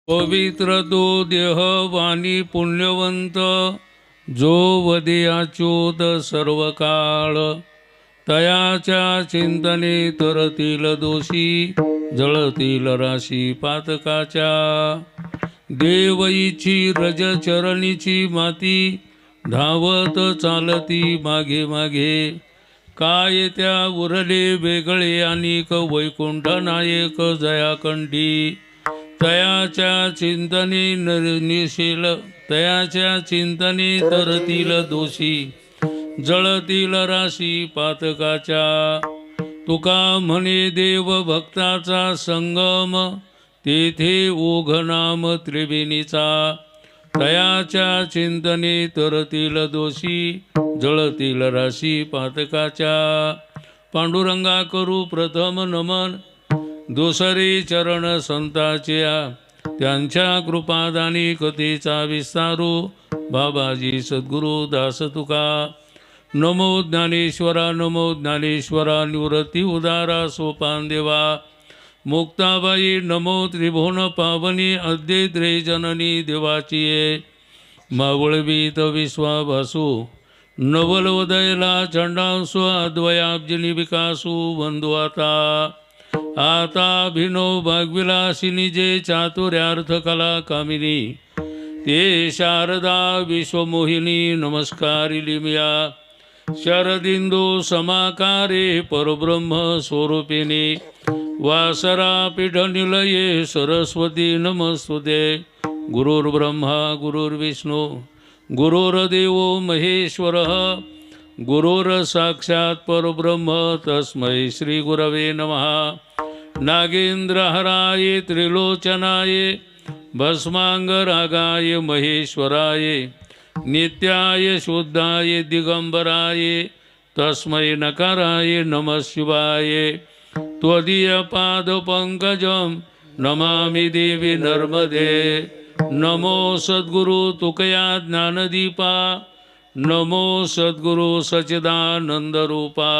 पवित्र तो देह वाणी पुण्यवंत, जो वदे अच्युत सर्व काळ. तयाच्या चिंतने तरतील दोषी, जळतील राशी पातकाच्या. देवईची रज चरणीची माती, धावत चालती मागे मागे. काय त्या उरले वेगळे अनेक, वैकुंठ नायक जयाकंठी. तयाच्या चिंतने निशील, तयाच्या चिंतने तरतील दोषी, जळतील राशी पातकाच्या. तुका म्हणे देव भक्ताचा संगम, तेथे ओघ नाम त्रिवेणीचा. तयाच्या चिंतने तरतील दोषी, जळतील राशी पातकाच्या. पांडुरंगा करू प्रथम नमन, दुसरे चरण संताच्या. त्यांच्या कृपादानी कथेचा विस्तारू, बाबाजी सद्गुरु दास तुका. नमो ज्ञानेश्वरा, नमो ज्ञानेश्वरा, निवृत्ती उदारा सोपान देवा. मुक्ताबाई नमो त्रिभुवन पावनी, अद्वैत जननी देवाची. मावळवीत विश्वाभासू, नवलवदयला चंडांसु, अद्वयाब्जनी विकासू वंदू आता. आता अभिनव भागविलासिनी, जे चातुर्यार्थ कला कामिनी. ते शारदा विश्वमोहिनी, नमस्कारिली मिया. शरदिंदू समाकारे, परब्रह्म स्वरूपिणी. वासरा पीठ निलये, सरस्वती नमस्तुते. गुरुर्ब्रह्मा गुरुर्विष्णू, गुरुर्देवो महेश्वरः. गुरुर्साक्षात् परब्रह्म, तस्मै श्री गुरवे नमः. नागेंद्रहराय त्रिलोचनाय, भस्मांगरागाय महेश्वराय. नित्याय शुद्धाय दिगंबराय, तस्मै नकाराय नमः शिवाय. त्वदीय पादपंकजं नमामि देवी नर्मदे. नमो सद्गुरु तुकया ज्ञानदीपा, नमो सद्गुरु सच्चिदानंद रूपा.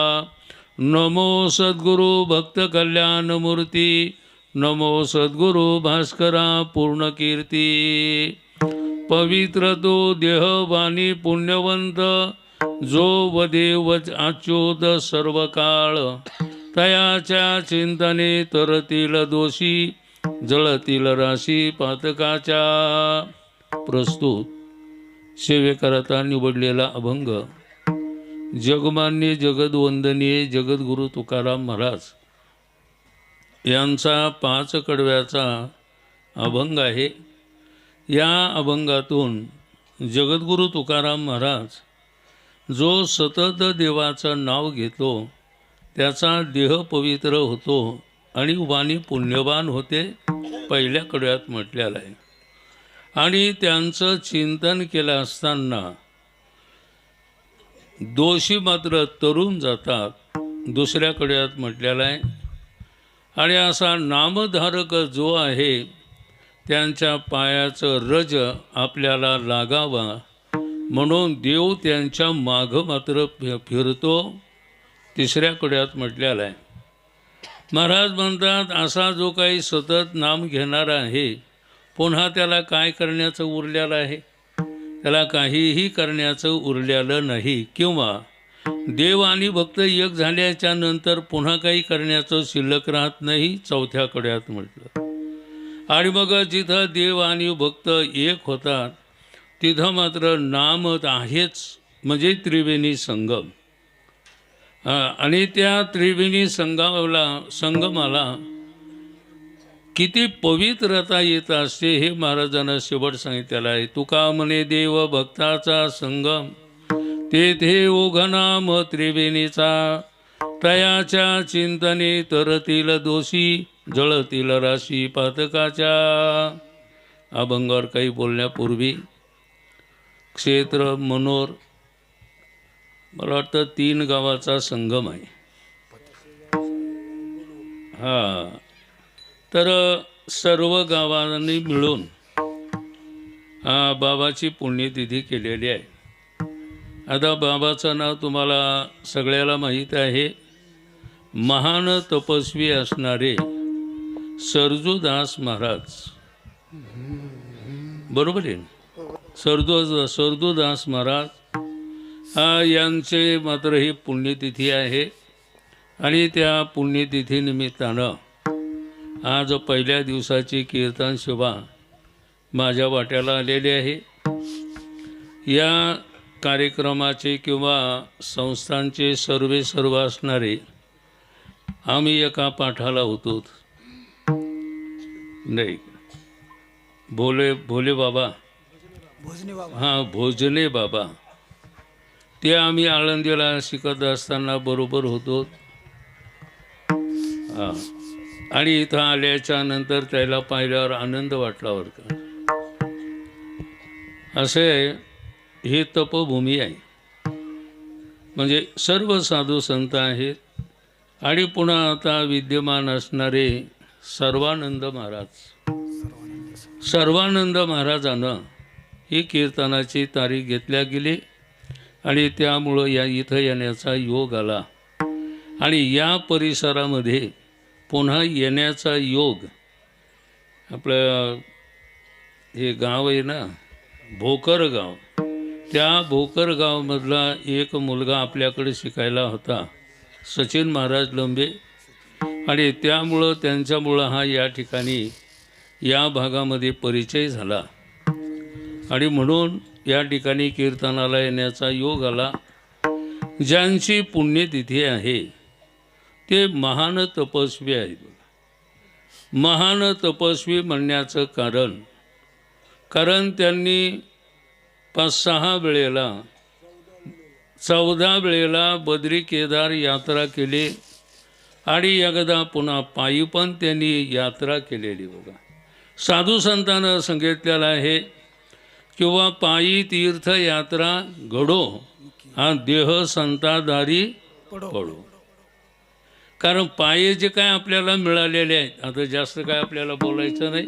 नमो सद्गुरु भक्त कल्याणमूर्ती, नमो सद्गुरु भास्करा पूर्णकीर्ती. पवित्र तो देह वाणी पुण्यवंत, जो वदे अच्युत सर्व काळ. तयाच्या चिंतने तरतील दोषी, जळतील राशी पातकाच्या. प्रस्तुत सेवेकरता निवडलेला अभंग जगमान्य जगदवंदनीय जगद्गुरु तुकाराम महाराज यांचा 5 कडव्याचा अभंग आहे. या अभंगातून जगद्गुरु तुकाराम महाराज जो सतत देवाचं नाव घेतो, त्याचा देह पवित्र होतो आणि वाणी पुण्यवान होते, पहिल्या कडव्यात म्हटलेलं आहे. आणि त्यांचं चिंतन केलं असताना दोषी मात्र तरुण जातात, दुसऱ्या कडव्यात म्हटलेलं आहे. आणि असा नामधारक जो आहे, त्यांच्या पायाचं रज आपल्याला लागावा म्हणून देव त्यांच्या मागं मात्र फिरतो, तिसऱ्या कडव्यात म्हटलेलं आहे. महाराज म्हणतात, असा जो काही सतत नाम घेणारा आहे, पुन्हा त्याला काय करण्याचं उरलेलं आहे? त्याला काहीही करण्याचं उरलेलं नाही. किंवा देव आणि भक्त एक झाल्याच्या नंतर पुन्हा काही करण्याचं शिल्लक राहत नाही, चौथ्या कडव्यात म्हटलं. आणि मग जिथं देव आणि भक्त एक होतात, तिथं मात्र नाम आहेच, म्हणजे त्रिवेणी संगम. आणि त्या त्रिवेणी संगमाला किती पवित्रता येत असते हे महाराजांना शेवट सांगितलेलं आहे. तुका म्हणे देव भक्ताचा संगम, तेथे ओघनाम त्रिवेणीचा. तयाच्या चिंतने तरतील दोषी, जळतील राशी पातकाच्या. अभंगावर काही बोलण्यापूर्वी क्षेत्र मनोर, मला वाटतं 3 गावाचा संगम आहे. तर सर्व गावांनी मिळून बाबाची पुण्यतिथी केलेली आहे. आता बाबाचं नाव तुम्हाला सगळ्याला माहीत आहे. महान तपस्वी असणारे सरजूदास महाराज बरोबर आहे ना? सरदूदास महाराज यांचे मात्र ही पुण्यतिथी आहे आणि त्या पुण्यतिथीनिमित्तानं आज पहिल्या दिवसाची कीर्तन शोभा माझ्या वाट्याला आलेली आहे. या कार्यक्रमाचे किंवा संस्थांचे सर्व असणारे आम्ही एका पाठाला होतो. नाही, भोले बाबा, हां, भोजने बाबा, ते आम्ही आळंदीला शिकत असताना बरोबर होतो. हां, आणि इथं आल्याच्या नंतर त्याला पाहिल्यावर आनंद वाटला बरं का. असे ही तपभूमी आहे, म्हणजे सर्व साधू संत आहेत. आणि पुन्हा आता विद्यमान असणारे सर्वानंद महाराजानं ही कीर्तनाची तारीख घेतल्या गेली आणि त्यामुळं इथं येण्याचा योग आला. आणि या परिसरामध्ये पुन्हा येण्याचा योग, आपलं हे गाव आहे ना भोकरगाव, त्या भोकरगावमधला एक मुलगा आपल्याकडे शिकायला होता, सचिन महाराज लंबे. आणि त्यामुळं त्यांच्यामुळं हा या ठिकाणी या भागामध्ये परिचय झाला आणि म्हणून या ठिकाणी कीर्तनाला येण्याचा योग आला. ज्यांची पुण्यतिथी आहे ते महान तपस्वी आहेत. महान तपस्वी म्हणण्याचं कारण त्यांनी 5-6 वेळेला 14 वेळेला बद्री केदार यात्रा केली आणि एकदा पुन्हा पायी पण त्यांनी यात्रा केलेली. बघा, साधू संतांनं सांगितलेलं आहे किंवा पायी तीर्थयात्रा घडो हा देह संतादारी पडो. कारण पायी जे काय आपल्याला मिळालेले आहेत, आता जास्त काय आपल्याला बोलायचं नाही,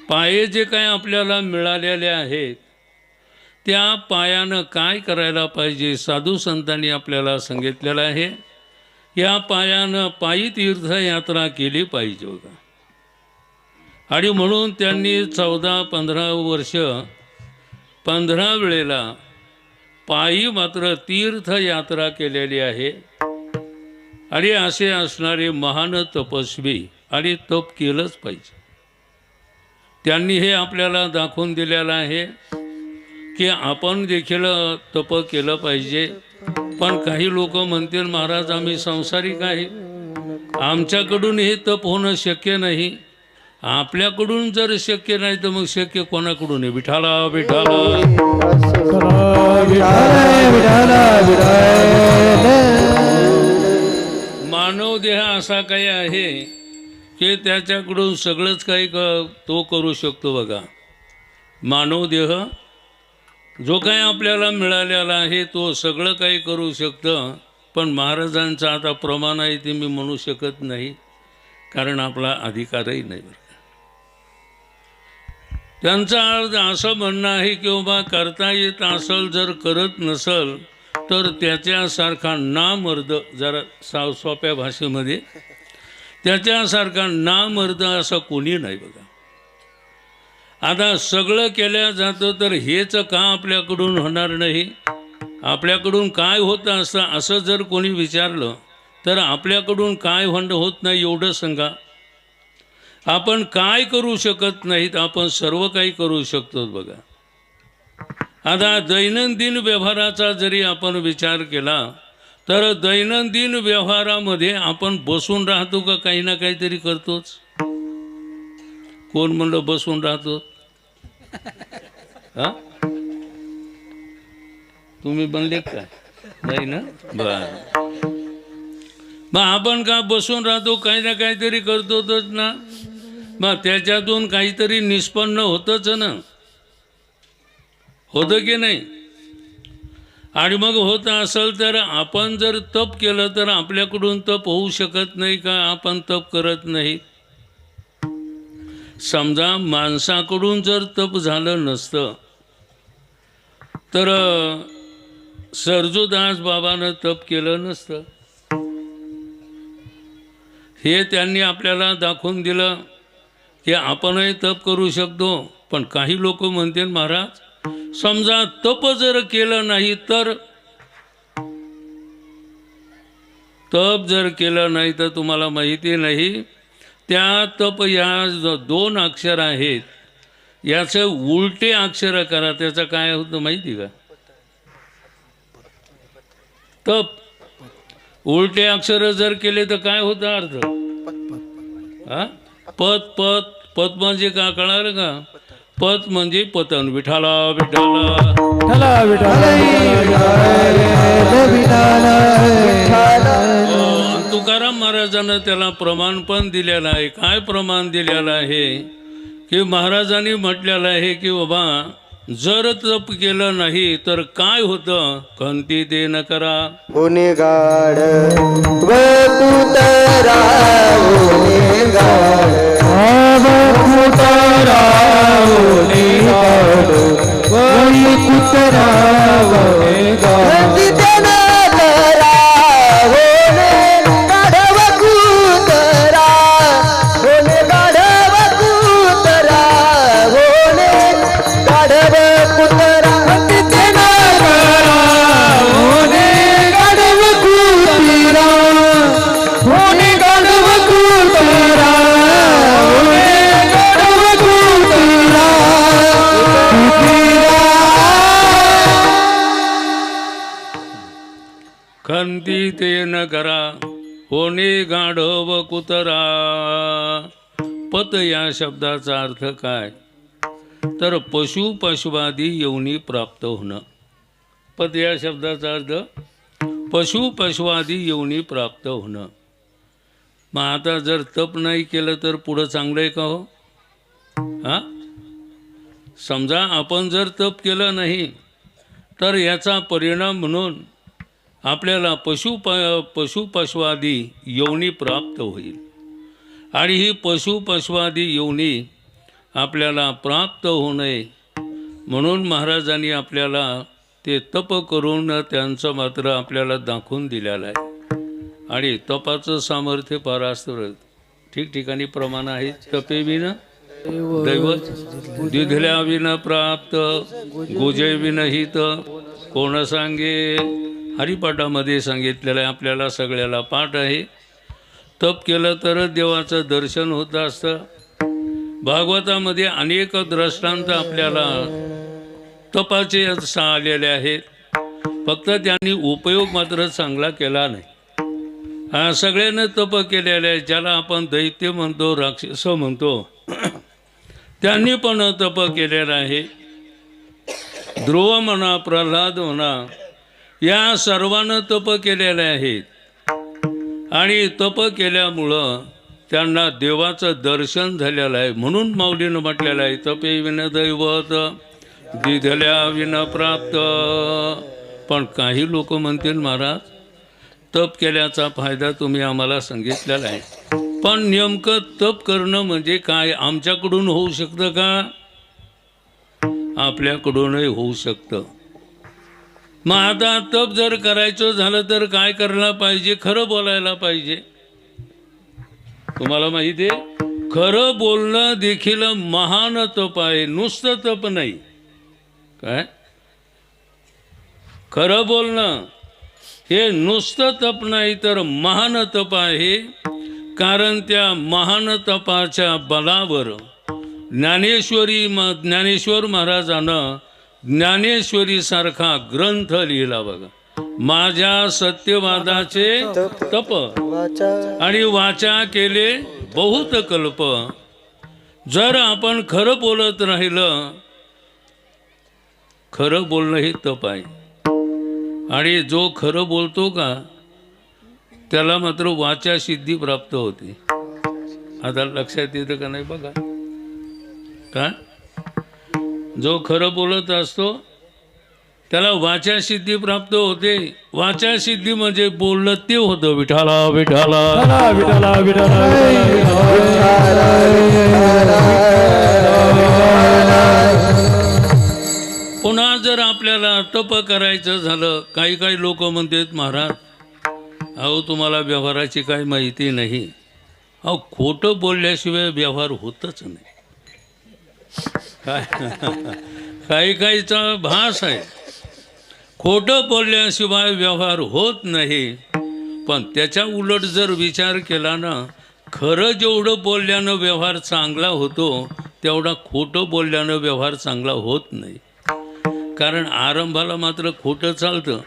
पायी जे काय आपल्याला मिळालेले आहेत त्या पायानं काय करायला पाहिजे साधू संतांनी आपल्याला सांगितलेलं आहे. या पायानं पायी तीर्थयात्रा केली पाहिजे बघा. आणि म्हणून त्यांनी 14-15 वर्ष 15 वेळेला पायी मात्र तीर्थयात्रा केलेली आहे. आणि असे असणारे महान तपस्वी आणि तप केलंच पाहिजे. त्यांनी हे आपल्याला दाखवून दिलेलं आहे की आपण देखील तप केलं पाहिजे. पण काही लोक म्हणतील महाराज आम्ही संसारिक आहे, आमच्याकडून हे तप होणं शक्य नाही. आपल्याकडून जर शक्य नाही तर मग शक्य कोणाकडून आहे? विठाला विठाला मानव देह असा काही आहे की त्याच्याकडून सगळंच काही तो करू शकतो. बघा, मानव देह जो काही आपल्याला मिळालेला आहे तो सगळं काही करू शकतं. पण महाराजांचं आता प्रमाण आहे ते मी म्हणू शकत नाही, कारण आपला अधिकारही नाही. त्यांचं असं म्हणणं आहे की बाबा करता येत असेल, जर करत नसल तर त्याच्यासारखा नामर्द, जरा सोप्या भाषेमध्ये, त्याच्यासारखा नामर्द असा कोणी नाही. बघा, आता सगळं केलं जातं तर हेच का आपल्याकडून होणार नाही? आपल्याकडून काय होतं असं जर कोणी विचारलं तर आपल्याकडून काय होत नाही एवढं सांगा. आपण काय करू शकत नाहीत, आपण सर्व काही करू शकतो. बघा, आता दैनंदिन व्यवहाराचा जरी आपण विचार केला तर दैनंदिन व्यवहारामध्ये आपण बसून राहतो का काही ना काहीतरी करतोच? कोण म्हणलं बसून राहतो? हा, तुम्ही बनले का? नाही ना? बरं, मग आपण का बसून राहतो? काही ना काहीतरी करतोच ना. मग त्याच्यातून काहीतरी निष्पन्न होतच ना, होतं की नाही? आणि मग होत असेल तर आपण जर तप केलं तर आपल्याकडून तप होऊ शकत नाही का? आपण तप करत नाही. समजा माणसाकडून जर तप झालं नसतं तर सरजूदास बाबानं तप केलं नसतं. हे त्यांनी आपल्याला दाखवून दिलं. की आपणही तप करू शकतो, पण काही लोक म्हणतील महाराज समजा तप जर केलं नाही तर, तप जर केलं नाही तर तुम्हाला माहिती नाही त्या तप या दोन अक्षर आहेत याचे उलटे अक्षर करा, त्याचं काय होतं माहिती का? तप उलटे अक्षर जर केले तर काय होतं अर्थ? हा, पत पत पत म्हणजे का कळालं का? पत म्हणजे पतन. विठाला विठाला तुकाराम महाराजांना त्याला प्रमाण पण दिलेलं आहे. काय प्रमाण दिलेलं आहे की महाराजांनी म्हटलेलं आहे की बाबा जर तप केलं नाही तर काय होतं? कंती ते न करा होणे गाड वकुतरा होणे गाड वकुतरा होणे गाड वकुतरा होणे गाड खंती ते न करा होणे गाढव कुतरा. पत या शब्दाचा अर्थ काय तर पशु पशुवादी योनी प्राप्त होणं. पत या शब्दाचा अर्थ पशु पशुवादी योनी प्राप्त होणं. मग आता जर तप नाही केलं तर पुढं चांगलं आहे का हो? हां, समजा आपण जर तप केलं नाही तर याचा परिणाम म्हणून आपल्याला पशुपशुवादी योनी प्राप्त होईल. आणि ही पशुपशुवादी योनी आपल्याला प्राप्त होऊ नये म्हणून महाराजांनी आपल्याला ते तप करून त्यांचं मात्र आपल्याला दाखवून दिलेलं आहे. आणि तपाचं सामर्थ्य परास्तर ठिकठिकाणी प्रमाण आहे. तपे विना दैवत दिधल्या विना प्राप्त गुजय विनहित कोण सांगे. हरिपाठामध्ये सांगितलेलं आहे, आपल्याला सगळ्याला पाठ आहे. तप केलं तरच देवाचं दर्शन होत असतं. भागवतामध्ये अनेक दृष्टांत आपल्याला तपाचे आलेले आहेत, फक्त त्यांनी उपयोग मात्र चांगला केला नाही. सगळ्यांना तप केलेले आहे. ज्याला आपण दैत्य म्हणतो, राक्षस म्हणतो, त्यांनी पण तप केलेलं आहे. ध्रुव म्हणा, प्रल्हाद म्हणा, या सर्वांना तप केलेले आहेत. आणि तप केल्यामुळं त्यांना देवाचं दर्शन झालेलं आहे. म्हणून माऊलीनं म्हटलेलं आहे तपे विन दैवत दिधल्या विन प्राप्त. पण काही लोक म्हणतील महाराज तप केल्याचा फायदा तुम्ही आम्हाला सांगितलेला आहे, पण नेमकं तप करणं म्हणजे काय? आमच्याकडून होऊ शकतं का? आपल्याकडूनही होऊ शकतं. मग आता तप जर करायचं झालं तर काय करायला पाहिजे? खरं बोलायला पाहिजे. तुम्हाला माहिती आहे, खरं बोलणं देखील महान तप आहे, नुसतं तप नाही. काय खरं बोलणं हे नुसतं तप नाही तर महान तप आहे. कारण त्या महान तपाच्या बलावर ज्ञानेश्वर महाराजानं ज्ञानेश्वरीसारखा ग्रंथ लिहिला बघा. माझ्या सत्यवादाचे तप आणि वाचा केले बहुत कल्प. जर आपण खरं बोलत राहिलं, खरं बोलणं हे तप आहे. आणि जो खरं बोलतो का त्याला मात्र वाचा सिद्धी प्राप्त होते. आता लक्षात येतं का नाही बघा. का जो खरं बोलत असतो त्याला वाचा सिद्धी प्राप्त होते. वाचा सिद्धी म्हणजे बोललं ते होतं. विठाला विठाला विठाला विठाला. पुन्हा जर आपल्याला तप करायचं झालं, काही काही लोक म्हणतात महाराज अहो तुम्हाला व्यवहाराची काही माहिती नाही, अहो खोटं बोलल्याशिवाय व्यवहार होतच नाही. काय काही काहीचा भास आहे, खोटं बोलल्याशिवाय व्यवहार होत नाही. पण त्याच्या उलट जर विचार केला ना, खरं जेवढं बोलल्यानं व्यवहार चांगला होतो तेवढा खोटं बोलल्यानं व्यवहार चांगला होत नाही. कारण आरंभाला मात्र खोटं चालतं,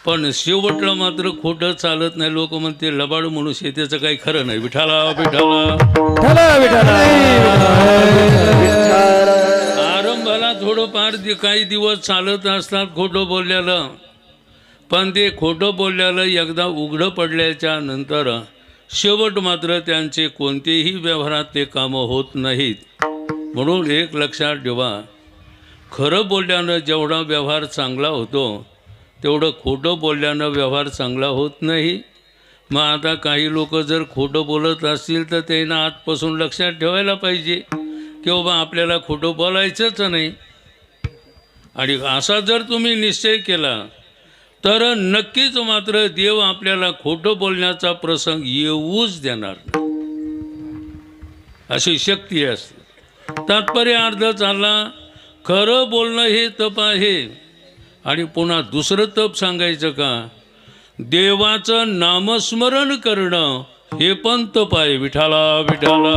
पण शेवटला मात्र खोटं चालत नाही. लोक म्हणते लबाड मनुष्य, त्याचं काही खरं नाही. विठाला आरंभाला थोडंफार काही दिवस चालत असतात खोटं बोलल्याला, पण ते खोटं बोलल्याला एकदा उघडं पडल्याच्या नंतर शेवट मात्र त्यांचे कोणतेही व्यवहारात ते कामं होत नाहीत. म्हणून एक लक्षात ठेवा, खरं बोलल्यानं जेवढा व्यवहार चांगला होतो तेवढं खोटं बोलल्यानं व्यवहार चांगला होत नाही. मग आता काही लोक जर खोटं बोलत असतील तर त्यांना आजपासून लक्षात ठेवायला पाहिजे की बाबा आपल्याला खोटं बोलायचंच नाही. आणि असा जर तुम्ही निश्चय केला तर नक्कीच मात्र देव आपल्याला खोटं बोलण्याचा प्रसंग येऊच देणार नाही, अशी शक्ती असते. तात्पर्य अर्थ चालला, खरं बोलणं हे तप आहे. आणि पुन्हा दुसरं तप सांगायचं का, देवाचं नामस्मरण करणं हे पण तप आहे. विठाला विठाला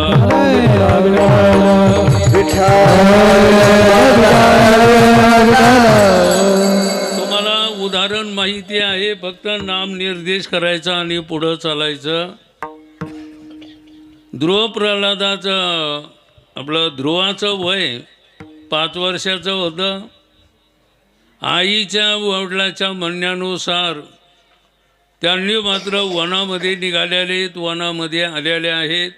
तुम्हाला उदाहरण माहिती आहे, फक्त नाम निर्देश करायचा आणि पुढं चालायचं. ध्रुव प्रल्हादाचं आपलं ध्रुवाचं वय 5 वर्षाचं होतं. आईच्या वडिलाच्या म्हणण्यानुसार त्यांनी मात्र वनामध्ये निघालेले, वनामध्ये आलेले आहेत.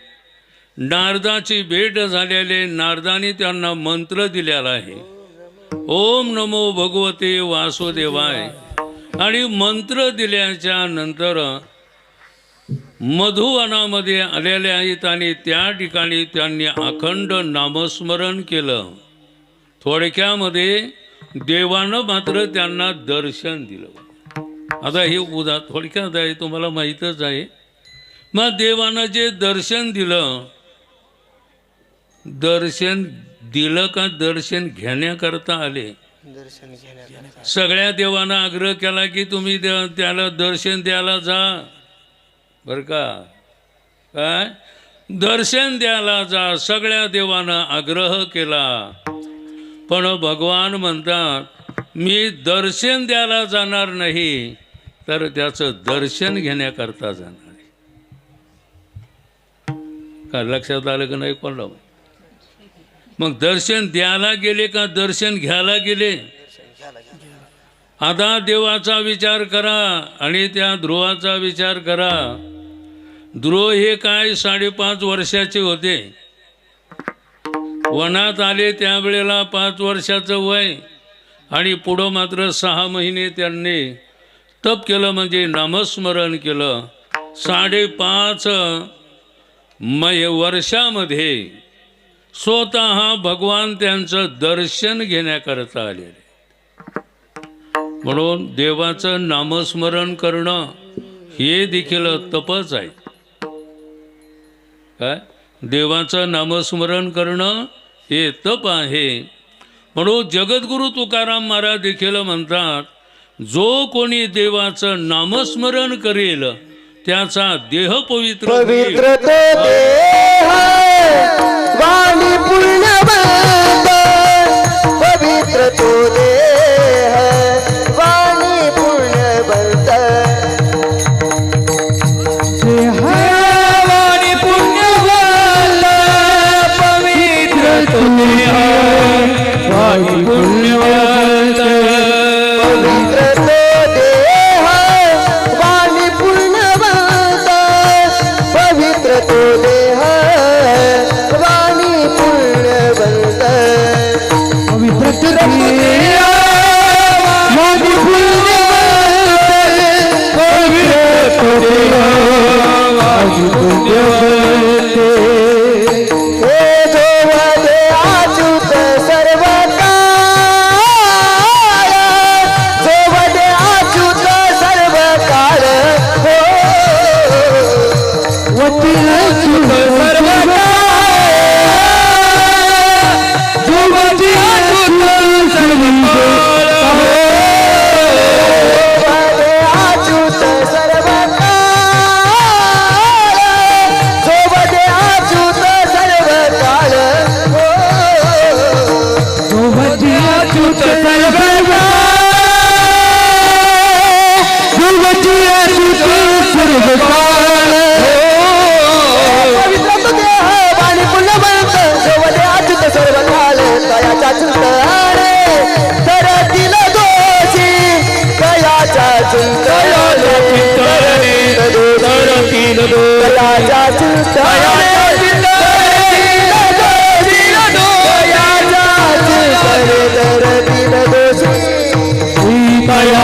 नारदाची भेट झालेले, नारदाने त्यांना मंत्र दिलेला आहे, ओम नमो भगवते वासुदेवाय. आणि मंत्र दिल्याच्या नंतर मधुवनामध्ये आलेले आहेत आणि त्या ठिकाणी त्यांनी अखंड नामस्मरण केलं. थोडक्यामध्ये देवानं मात्र त्यांना दर्शन दिलं. आता हे थोडक्यात आहे, तुम्हाला माहीतच आहे. मग देवानं जे दर्शन दिलं, दर्शन दिलं का दर्शन घेण्याकरता आले? सगळ्या देवांना आग्रह केला की तुम्ही त्याला दर्शन द्यायला जा, बरं का, काय दर्शन द्यायला जा, सगळ्या देवांना आग्रह केला. पण भगवान म्हणतात मी दर्शन द्यायला जाणार नाही, तर त्याचं दर्शन घेण्याकरता जाणार आहे. का लक्षात आलं का नाही कोणाला? मग दर्शन द्यायला गेले का दर्शन घ्यायला गेले? आता देवाचा विचार करा आणि त्या ध्रुवाचा विचार करा. ध्रुव हे काय 5.5 वर्षाचे होते. वनात आले त्यावेळेला 5 वर्षाचं वय, आणि पुढं मात्र 6 महिने त्यांनी तप केलं, म्हणजे नामस्मरण केलं. 5.5 वर्षामध्ये स्वतः भगवान त्यांचं दर्शन घेण्याकरता आलेले. म्हणून देवाचं नामस्मरण करणं हे देखील तपच आहे. काय देवाचं नामस्मरण करणं हे तप आहे. म्हणून जगद्गुरु तुकाराम महाराज देखील म्हणतात, जो कोणी देवाचं नामस्मरण करेल त्याचा देह पवित्र पवित्र तो देह वाणी पुण्यवंत, पवित्र तो देह वाणी पुण्यवंत. वाणी पुण्यवंत, पवित्र तो देह वाणी पुण्यवंत, पवित्र तो देह वाणी पुण्यवंत, पवित्र तो देह वाणी पुण्यवंत. पवित्र तो देह वाणी पुण्यवंत, पवित्र तो देह वाणी पुण्यवंत. हे जो वदे अच्युत सर्व काळ,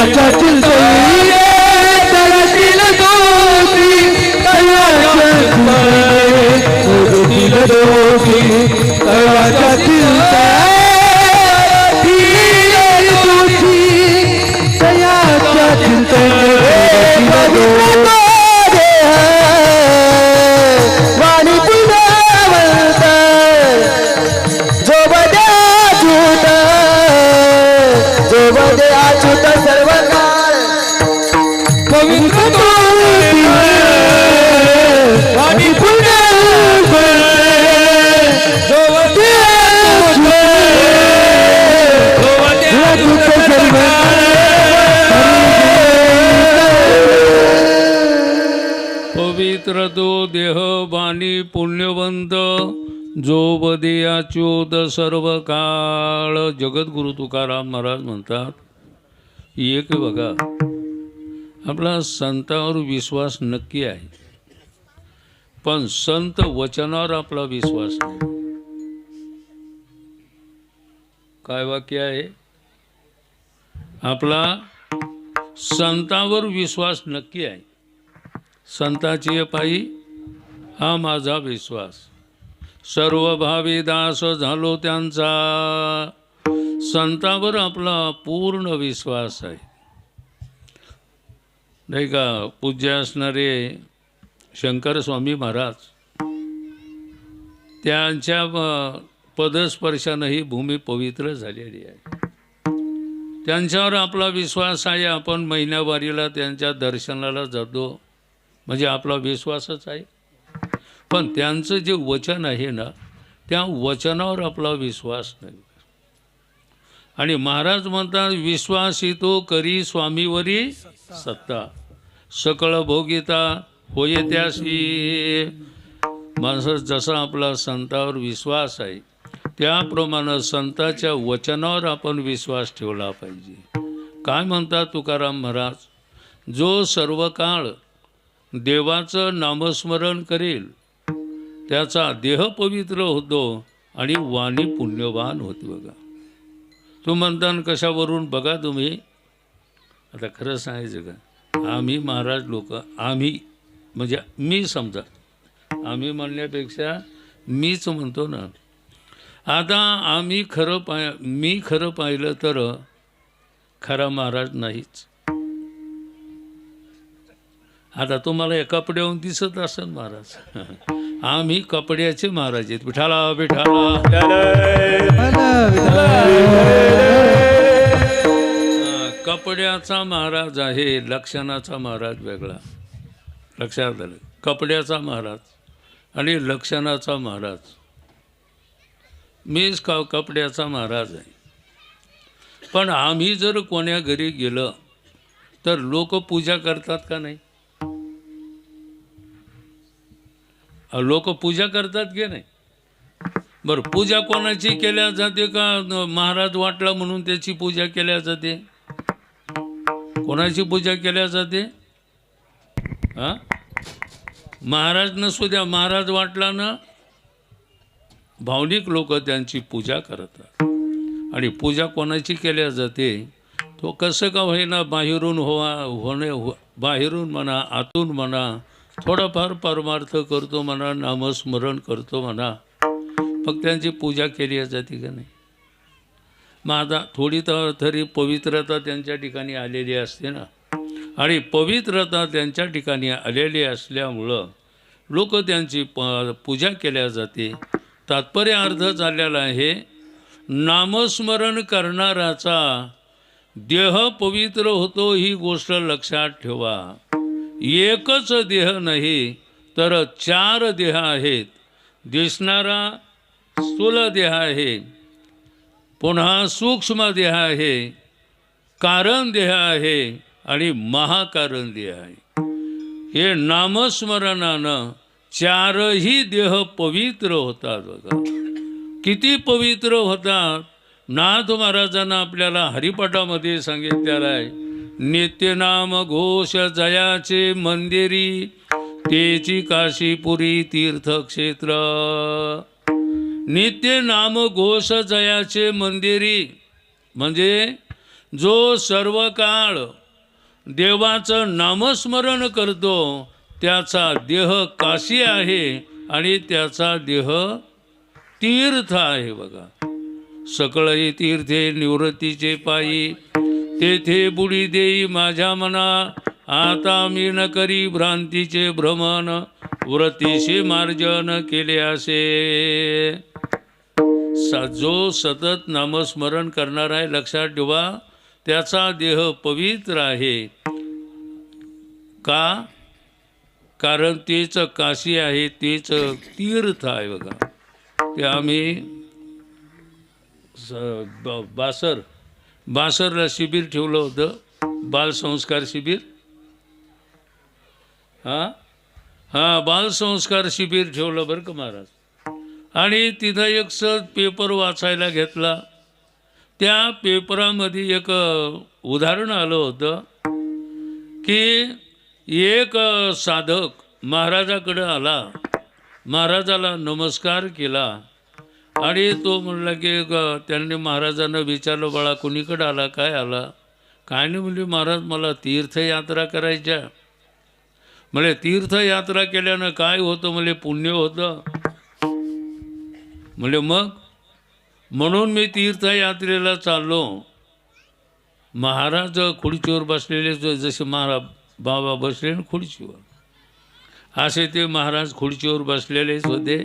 तयाच्या चिंतनी तळतील दोषी तयाच्या चिंतनी दोषी तयाच्या चिंतनी दोषी तयाच्या चिंतनी वाणी पुण्यवंत जो बदे अच्युत सर्व काळ पवित्र वाणी पुण्यवंत जो बदे अच्युत सर्व पवित्र तो देह वाणी पुण्यवंत जो बदे अच्युत सर्व काळ. जगद्गुरु तुकाराम महाराज म्हणतात, एक बघा, आपला संतांवर विश्वास नक्की आहे, पण संत वचनावर आपला विश्वास नाही. काय वाक्य आहे? आपला संतांवर विश्वास नक्की आहे, संताची पायी हा माझा विश्वास. सर्व भावी दास झालो त्यांचा, संतावर आपला पूर्ण विश्वास आहे. नाही का? पूज्य असणारे शंकर स्वामी महाराज, त्यांच्या पदस्पर्शानं ही भूमी पवित्र झालेली आहे. त्यांच्यावर आपला विश्वास आहे. आपण महिन्यावारीला त्यांच्या दर्शनाला जातो म्हणजे आपला विश्वासच आहे. पण त्यांचं जे वचन आहे ना, त्या वचनावर आपला विश्वास नाही. आणि महाराज म्हणतात, विश्वासितो करी स्वामीवरी सत्ता, सकळ भोगिता होय त्याशी. माणसं जसा आपला संतावर विश्वास आहे, त्याप्रमाणे संताच्या वचनावर आपण विश्वास ठेवला पाहिजे. काय म्हणतात तुकाराम महाराज? जो सर्व काळ देवाचं नामस्मरण करेल त्याचा देह पवित्र होतो आणि वाणी पुण्यवान होते. बघा, तू म्हणता कशावरून? बघा तुम्ही, आता खरं सांगायचं का, आम्ही महाराज लोक, आम्ही म्हणजे मी, समजा आम्ही म्हणण्यापेक्षा मीच म्हणतो ना. आता आम्ही मी खरं पाहिलं तर खरा महाराज नाहीच. आता तुम्हाला या कपड्याहून दिसत असेल महाराज, आम्ही कपड्याचे महाराज आहेत. विठाला विठाला, कपड्याचा महाराज आहे, लक्षणाचा महाराज वेगळा. लक्षात आलं? कपड्याचा महाराज आणि लक्षणाचा महाराज. मीच कपड्याचा महाराज आहे. पण आम्ही जर कोण्या घरी गेलं तर लोक पूजा करतात का नाही? लोक पूजा करतात की नाही? बरं, पूजा कोणाची केल्या जाते? का महाराज वाटला म्हणून त्याची पूजा केल्या जाते? कोणाची पूजा केल्या जाते? हां, महाराज नसू द्या, महाराज वाटला ना, भावनिक लोक त्यांची पूजा करतात. आणि पूजा कोणाची केल्या जाते? तो कसं का होईना, बाहेरून म्हणा, आतून म्हणा, थोडाफार परमार्थ करतो म्हणा, नामस्मरण करतो म्हणा, मग त्यांची पूजा केली जाते का नाही? मग आता थोडी तरी पवित्रता त्यांच्या ठिकाणी आलेली असते ना. आणि पवित्रता त्यांच्या ठिकाणी आलेली असल्यामुळं लोक त्यांची पूजा केल्या जाते. तात्पर्य अर्थ चाललेला आहे, नामस्मरण करणाराचा देह पवित्र होतो, ही गोष्ट लक्षात ठेवा. एकच देह नाही तर 4 देह आहेत. दिसणारा स्थूल देह आहे, पुन्हा सूक्ष्म देह आहे, कारण देह आहे आणि महाकारण देह आहे. हे नामस्मरणानं 4ही देह पवित्र होतात. बघा किती पवित्र होतात. नाथ महाराजांना आपल्याला हरिपाठामध्ये सांगितलेलं आहे, नित्यनाम घोष जयाचे मंदिरी, तेची काशीपुरी तीर्थक्षेत्र. नित्य नाम घोष जयाचे मंदिरी म्हणजे जो सर्व काळ देवाचं नामस्मरण करतो त्याचा देह काशी आहे आणि त्याचा देह तीर्थ आहे बघा. सकळही तीर्थे निवृत्तीचे पायी, तेथे बुडी देई माझ्या मना, आता मी न करी भ्रांतीचे भ्रमण, व्रतीशी मार्जन केले असे. जो सतत नामस्मरण करणार आहे लक्षात ठेवा त्याचा देह पवित्र आहे. का? कारण तेच काशी आहे, तेच तीर्थ आहे बघा. ते आम्ही बासरला शिबिर ठेवलं होतं, बालसंस्कार शिबिर. बालसंस्कार शिबिर ठेवलं बरं का महाराज. आणि तिथं एक सहज पेपर वाचायला घेतला. त्या पेपरामध्ये एक उदाहरण आलं होतं की एक साधक महाराजाकडे आला, महाराजाला नमस्कार केला आणि तो म्हणला की त्यांनी महाराजांना विचारलं, बाळा कुणीकडे आला, काय आला? काय नाही म्हणजे महाराज मला तीर्थयात्रा करायच्या. म्हणजे तीर्थयात्रा केल्यानं काय होतं? म्हणजे पुण्य होतं. म्हणजे मग म्हणून मी तीर्थयात्रेला चाललो. महाराज खुर्चीवर बसलेले, जसे महाराज बाबा बसले ना खुर्चीवर, असे ते महाराज खुर्चीवर बसलेलेच होते.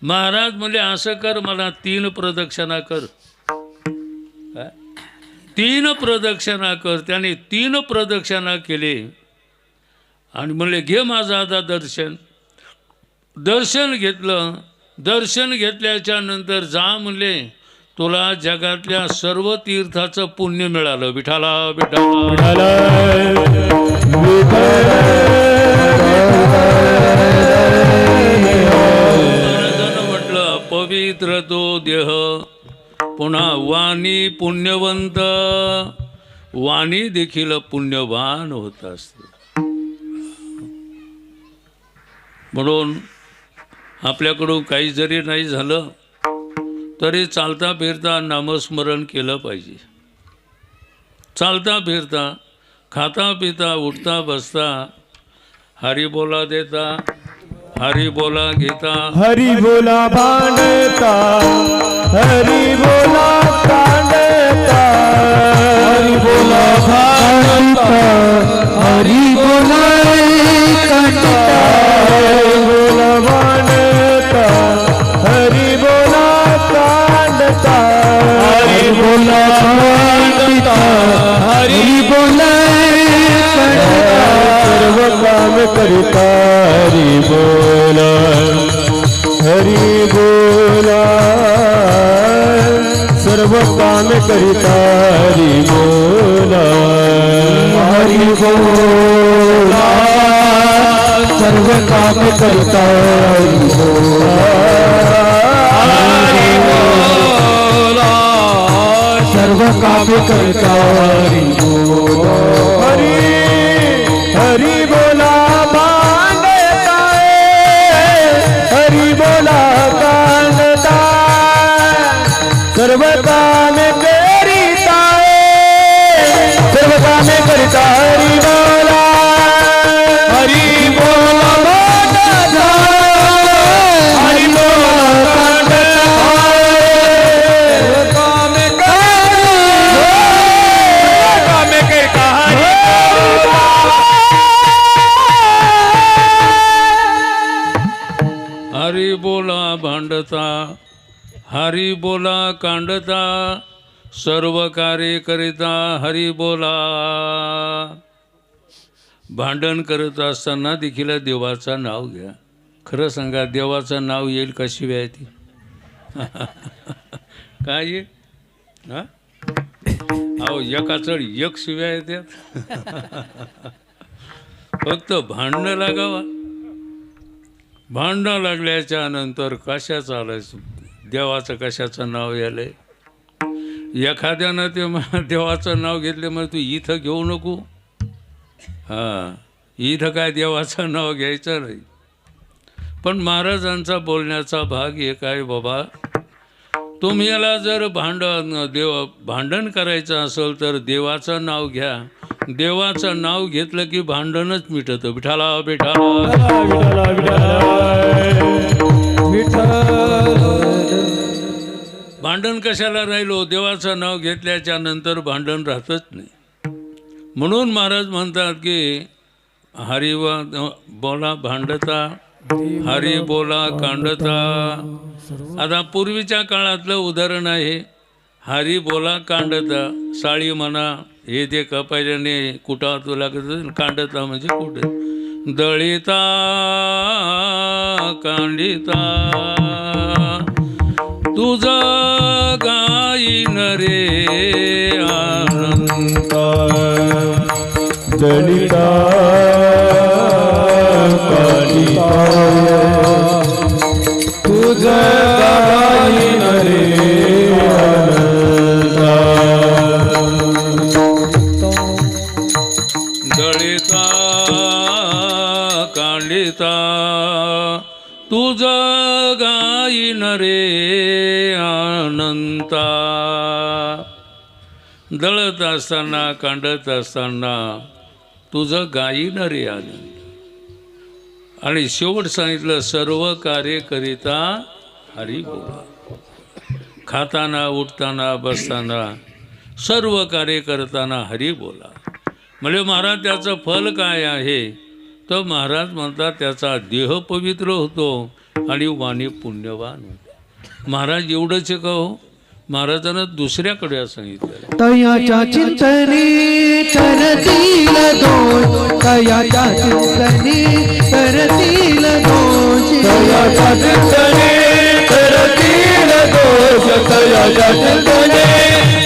महाराज म्हणले असं कर, मला 3 प्रदक्षिणा कर. 3 प्रदक्षिणा कर. त्याने 3 प्रदक्षिणा केले आणि म्हणले घे माझं आता दर्शन. दर्शन घेतलं. दर्शन घेतल्याच्या नंतर जा म्हणले तुला जगातल्या सर्व तीर्थाचं पुण्य मिळालं. विठाला विठाला म्हटलं पवित्र तो देह. पुन्हा वाणी पुण्यवंत, वाणी देखील पुण्यवान होत असते. म्हणून आपल्याकडून काही जरी नाही झालं तरी चालता फिरता नामस्मरण केलं पाहिजे. चालता फिरता, खाता पिता, उठता बसता हरी बोला देता, हरी बोला घेता, हरी बोला भांडता, हरी बोला कांडता, हरी बोला भांडता, हरी बोला कांडता, हरी बोला भांडता, हरी बोला कांडता, हरी बोला भांडता, हरी बोला कांडता, सर्व काम करिता हरी बोला, हरी बोला, सर्व काम करिता हरी बोला, हरी बोला, सर्व काम करिता हरी बोला, हरी बोला, सर्व काम करिता हरी बोला, हरी बोला भांडता, हरी बोला कांडता, सर्व काम करिता, सर्व काम करिता हरी बोला, हरी बोला भांडता, हरी बोला कांडता, सर्व काम करिता हरी बोला भांडता, हरी बोला कांडता, सर्व कार्य करिता हरी बोला. भांडण करत असताना देखील देवाचं नाव घ्या. खरं सांगा देवाचं नाव येईल का शिवाय ती? काय येईल? हां अहो एका चढ एक शिव्या येतात. फक्त भांडणं लागावा. भांडणं लागल्याच्या नंतर कशाचं आलं? देवाचं कशाचं नाव यायलंय? एखाद्यानं ते देवाचं नाव घेतले मग तू इथं घेऊ नको. हां इथं काय देवाचं नाव घ्यायचं नाही. पण महाराजांचा बोलण्याचा भाग एक आहे बाबा तुम्ही याला जर भांडण करायचं असेल तर देवाचं नाव घ्या. देवाचं नाव घेतलं की भांडणच मिटतं. विठाला विठाला भांडण कशाला राहिलो? देवाचं नाव घेतल्याच्या नंतर भांडण राहतच नाही. म्हणून महाराज म्हणतात की हरी बोला भांडता, हरी बोला कांडता. आता पूर्वीच्या काळातलं उदाहरण आहे. हरी बोला कांडता, साळी म्हणा हे ते कपायल्याने कुठं तू लागत, कांडता म्हणजे कुठे, दळिता कांडिता तुझ गाईन रे आनंद, दलिता कालिता तुझ गाईन रे आनंद, दलिता कांडिता तुझ गाईन रे अनंता. दळत असताना कांडत असताना तुझं गाईन रे आनंद. आणि शेवट सांगितलं सर्व कार्य करिता हरी बोला. खाताना उठताना बसताना सर्व कार्य करताना हरी बोला. म्हणजे महाराज त्याचं फल काय आहे? तर महाराज म्हणतात त्याचा देह पवित्र होतो आणि वाणी पुण्यवान होतो. महाराज एवढंच का हो? महाराजांना दुसऱ्याकडे सांगितलं तयाच्या चिंतने करतील दोष, तयाच्या चिंतने करतील दोष, तयाच्या चिंतने करतील दोष, तयाच्या चिंतने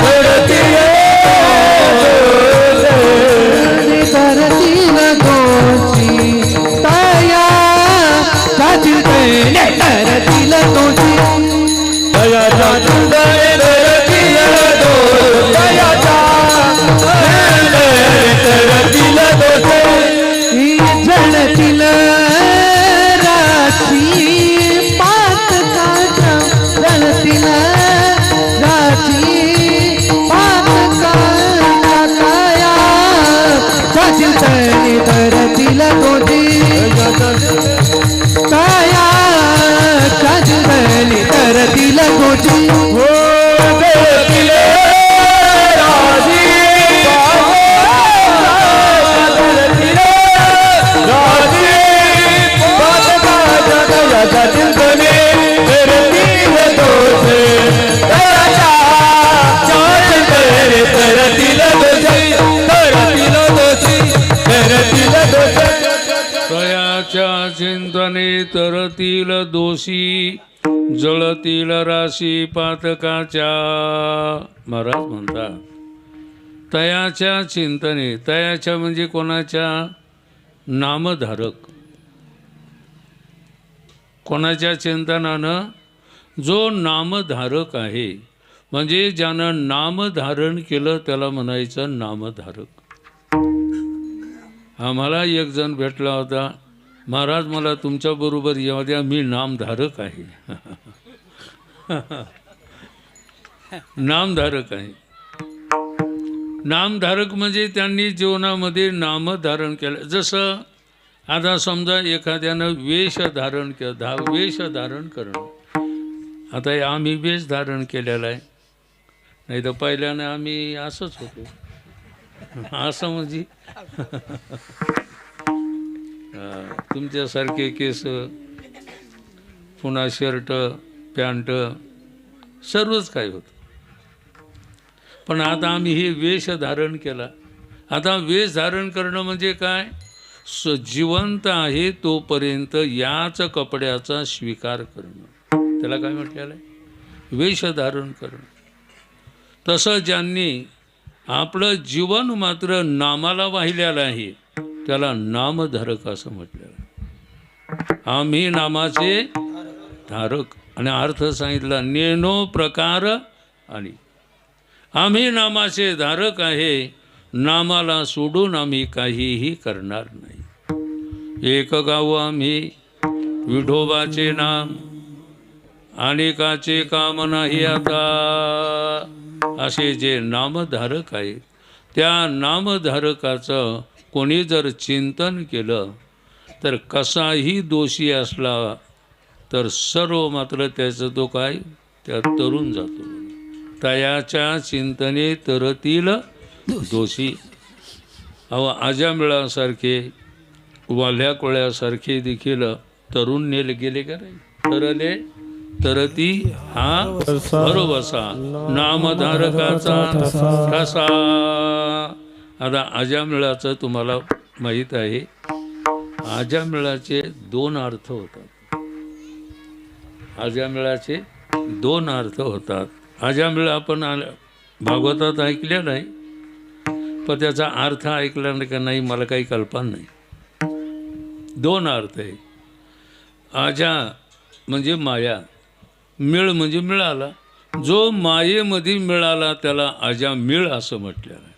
करतील करतील दोषी, तयाच्या चिंतने करतील दोषी, तयाच्या चिंतने करतील दोष, तयाच्या करतील दोष. जळतील राशी पातकाच्या, जळतील राशी पातकाच्या, काया चिंतने करतील दोषी, काया चिंतने करतील दोषी. हो करतील राशी करतील राशी पातकाच्या, तयाच्या चिंतने करतील दोष, तयाच्या चिंतने करतील दोषी, करतील दोषी, करतील दोषी. तयाच्या चिंतने तरतील दोषी, जळतील राशी पातकाच्या. महाराज म्हणतात तयाच्या चिंतने, तयाच्या म्हणजे कोणाच्या? नामधारक. कोणाच्या चिंतनानं? जो नामधारक आहे, म्हणजे ज्यानं नाम धारण केलं त्याला म्हणायचं नामधारक. आम्हाला एक जण भेटला होता, महाराज मला तुमच्याबरोबर येऊ द्या, मी नामधारक आहे. नामधारक आहे. नामधारक म्हणजे त्यांनी जीवनामध्ये नाम धारण केलं. जसं आता समजा एखाद्यानं वेश धारण केलं, वेश धारण करणं. आता आम्ही वेश धारण केलेला आहे, नाही तर पहिल्यानं आम्ही असंच होतो. असं म्हणजे तुमच्यासारखे केस, पुन्हा शर्ट पॅन्ट सर्वच काय होतं. पण आता आम्ही हे वेश धारण केला. आता वेश धारण करणं म्हणजे काय? जिवंत आहे तोपर्यंत याच कपड्याचा स्वीकार करणं, त्याला काय म्हटलेलं आहे? वेश धारण करणं. तसं ज्यांनी आपलं जीवन मात्र नामाला वाहिलेलं आहे त्याला नामधारक असं म्हटलेलं आहे. आम्ही नामाचे धारक. आणि अर्थ सांगितला नेनो प्रकार. आणि आम्ही नामाचे धारक आहे, नामाला सोडून आम्ही काहीही करणार नाही. एक गाव आम्ही विठोबाचे नाम, अनेकाचे काम नाही आता. असे जे नामधारक आहेत त्या नामधारकाचं कोणी जर चिंतन केलं तर कसाही दोषी असला तर सर्व मात्र त्याचं तो काय त्या तरून जातो. तयाच्या चिंतने तरतील दोषी. अहो अजामिळासारखे वाल्या कोळ्यासारखे देखील तरुण नेले गेले का नाही. तरले तरती हा बरोबसा नामधारकाचा ठसा. आता अजामिळाचं तुम्हाला माहीत आहे. अजामिळाचे दोन अर्थ होतात. अजामिळाचे दोन अर्थ होतात. अजामिळ आपण भागवतात ऐकल्या नाही, पण त्याचा अर्थ ऐकला नाही का नाही मला काही कल्पना नाही. दोन अर्थ आहे. आजा म्हणजे माया, मिळ म्हणजे मिळाला. जो मायेमध्ये मिळाला त्याला अजामिळ असं म्हटलेलं आहे.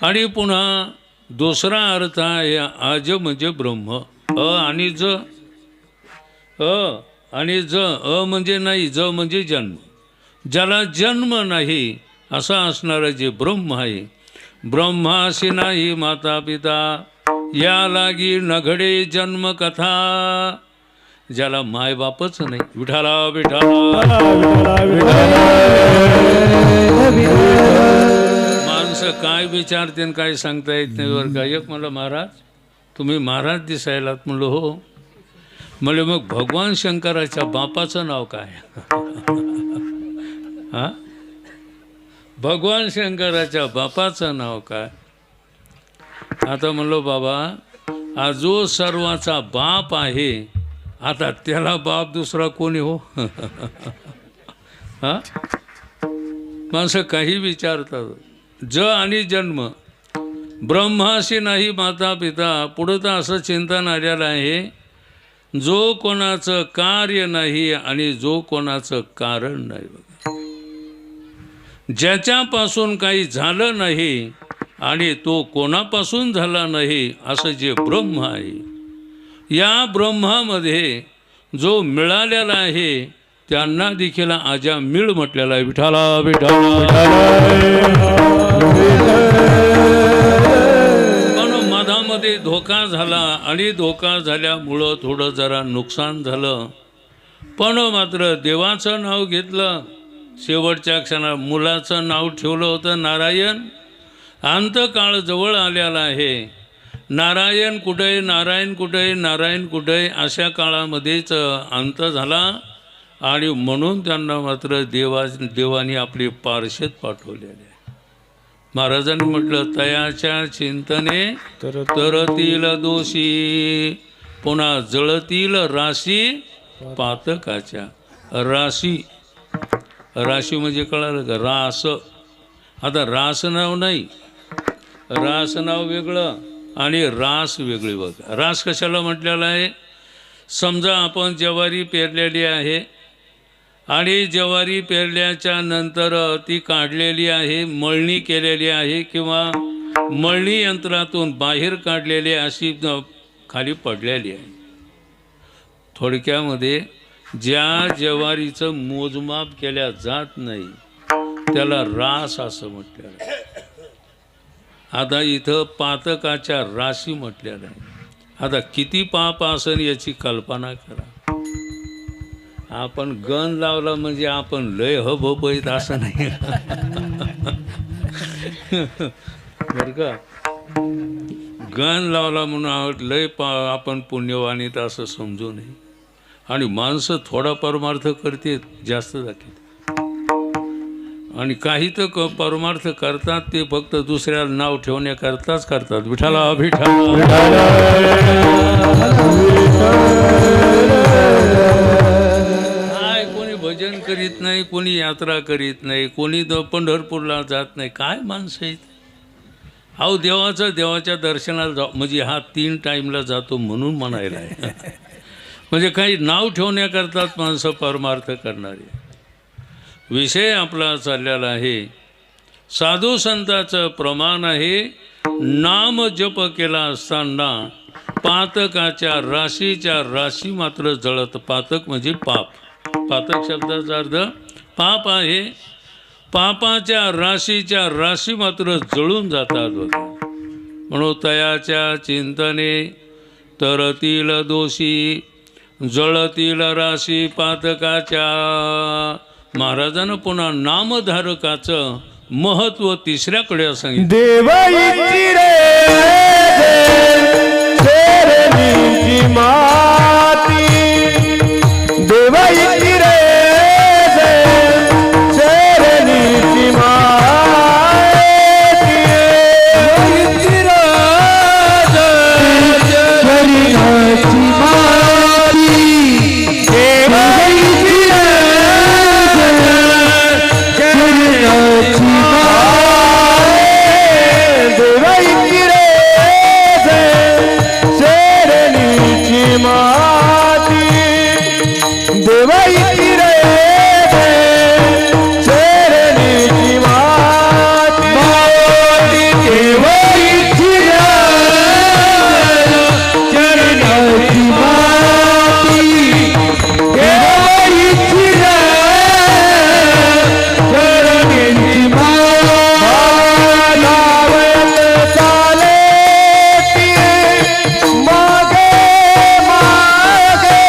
आणि पुन्हा दुसरा अर्थ आहे आज म्हणजे ब्रह्म. आणि ज आणि ज म्हणजे नाही, ज म्हणजे जन्म. ज्याला जन्म नाही असा असणारं जे ब्रह्म आहे. ब्रह्माशी नाही माता पिता या लागी नघडे जन्म कथा. ज्याला माय बापच नाही. विठाला विठाला. माणसं काय विचारते काय सांगता येत नाही बरं का. एक म्हणलं महाराज तुम्ही महाराज दिसायलात. म्हणलं हो. म्हणलं मग भगवान शंकराच्या बापाचं नाव काय. हा भगवान शंकराच्या बापाचं नाव काय. आता म्हणलो बाबा हा जो सर्वाचा बाप आहे आता त्याला बाप दुसरा कोणी हो. हा माणसं काही विचारतात. ज आणि जन्म ब्रह्माशी नाही माता पिता. पुढं तर असं चिंतन आलेलं आहे. जो कोणाचं कार्य नाही आणि जो कोणाचं कारण नाही. ज्याच्यापासून काही झालं नाही आणि तो कोणापासून झाला नाही असं जे ब्रह्म आहे. या ब्रह्मामध्ये जो मिळालेला आहे त्यांना देखील अजामिळ म्हटलेला आहे. विठाला विठाला. पण मधामध्ये धोका झाला आणि धोका झाल्यामुळं थोडं जरा नुकसान झालं. पण मात्र देवाचं नाव घेतलं. शेवटच्या क्षणात मुलाचं नाव ठेवलं होतं नारायण. अंतकाळ जवळ आलेला आहे. नारायण कुठे नारायण कुठे नारायण कुठे अशा काळामध्येच अंत झाला. आणि म्हणून त्यांना मात्र देवाने आपले पार्षद पाठवलेले. महाराजांनी म्हटलं तयाच्या चिंतने तरतील दोषी. पुन्हा जळतील राशी पातकाच्या. राशी राशी म्हणजे कळालं का रास. आता रास नाव नाही, रास नाव वेगळं आणि रास वेगळी. बघा रास कशाला म्हटलेला आहे. समजा आपण ज्वारी पेरलेली आहे आणि ज्वारी पेरल्याच्या नंतर ती काढलेली आहे, मळणी केलेली आहे किंवा मळणी यंत्रातून बाहेर काढलेली अशी खाली पडलेली आहे. थोडक्यामध्ये ज्या ज्वारीचं मोजमाप केल्या जात नाही त्याला रास असं म्हटलेलं आहे. आता इथं पातकाच्या राशी म्हटलेलं आहे. आता किती पाप असेल याची कल्पना करा. आपण गण लावला म्हणजे आपण लय हबहबीत असं नाही बरं का. गण लावला म्हणून लय आपण पुण्यवानीत असं समजू नये. आणि माणसं थोडा परमार्थ करते जास्त दाखवते. आणि काही तर परमार्थ करतात ते फक्त दुसऱ्याला नाव ठेवण्याकरताच करतात. विठाला विठाला. काय कोणी भजन करीत नाही, कोणी यात्रा करीत नाही, कोणी पंढरपूरला जात नाही. काय माणसं आहेत. अहो देवाच्या दर्शनाला जाऊ म्हणजे हा 3 टाईमला जातो म्हणून म्हणायला आहे. म्हणजे काही नाव ठेवण्याकरतात माणसं परमार्थ करणारी. विषय आपला चाललेला आहे. साधू संताचं प्रमाण आहे. नाम जप केला असताना पातकाच्या राशीच्या राशी मात्र जळत. पातक म्हणजे पाप. पातक शब्दाचा अर्थ पाप आहे. पापाच्या राशीच्या राशी मात्र जळून जातात बघा. म्हणून तयाच्या चिंतने तरतील दोषी जळतील राशी पातकाच्या. महाराजानं पुन्हा नामधारकाचं महत्व तिसऱ्याकडे सांगितलं. देव इच्छी रे चरणीची माती, देव इच्छी रे चरणीची माती, इच्छी रे चरणाची माती, देव इच्छी रे चरणाची देव इच्छी रे चरणीची माती, देव इच्छी रे चरणीची माती, देव इच्छी रे चरणाची माती, देव इच्छी रे चरणाची लावत चाले मागे मागे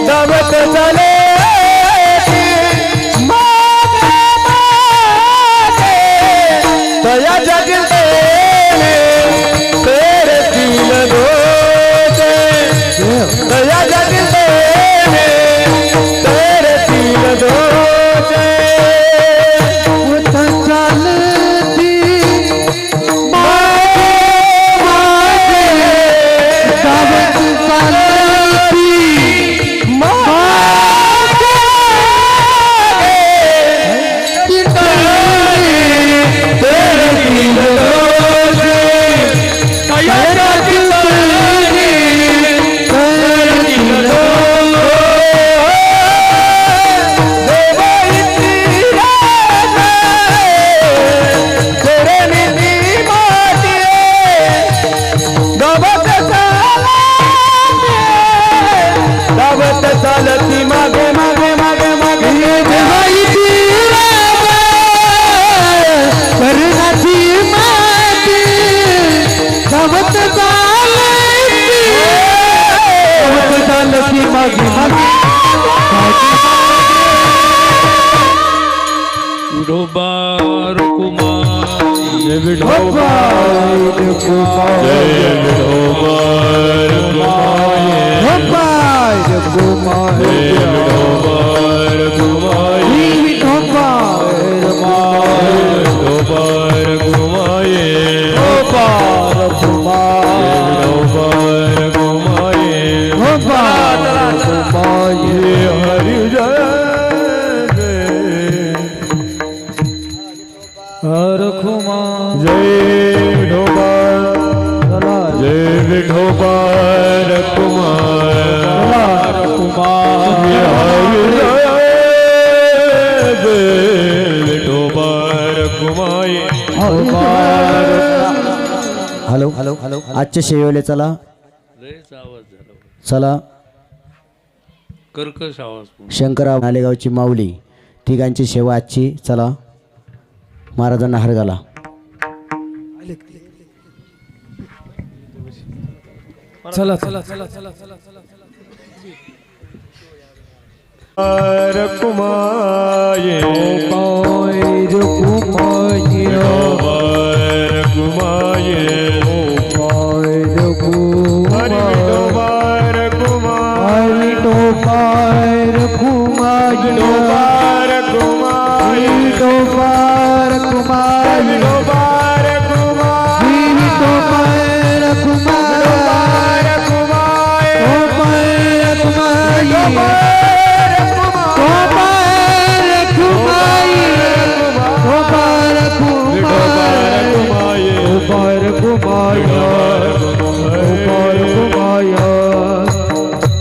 धावत चाले मागे मागे दया जगील तेरतील दोषे, दया जगील तेरतील दोषे, उत चालती मागे मागे धावत चालती मागे तेरतील दोषे, दया जगील तेरतील चालती मागे मागे मागे मागे देवाईची चरणाची माती, धावत चालती मागे मागे विठोबार कुमार जय विठोबार कुमार, जय विठोबार कुमार, जय विठोबार कुमार, विठोबार कुमार, विठोबार कुमार, हरि जय हर कुमार, जय विठोबार, जय विठोबार कुमार, हरि जय विठोबार कुमार. हॅलो हॅलो हॅलो आजच्या शेवेले चला लयच आवाज झाला. चला कर्कश आवाज पण. शंकरराव नालेगावची माऊली तिघांची सेवा आजची. चला महाराजांना हार घाला. चला चला चला चला चला चला कुमार कुमार कुमार कुमार कुमार कुमार विठोबार कुमार, विठोबार कुमार, विठोबार कुमार, विठोबार कुमार, विठोबार कुमार,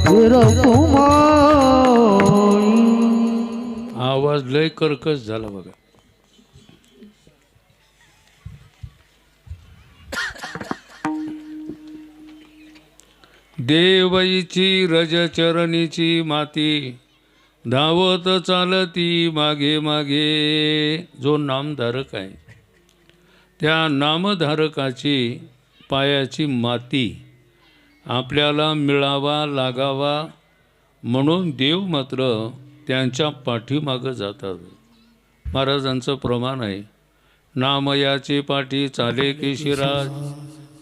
कुमार कुमार, आवाज लय कर्कश झाला बघा. देवईची रजचरणीची माती धावत चालती मागे मागे. जो नामधारक आहे त्या नामधारकाची पायाची माती आपल्याला मिळावा लागावा म्हणून देव मात्र त्यांच्या पाठीमागं जातात. महाराजांचं प्रमाण आहे, नामयाचे पाठी चाले केशिराज,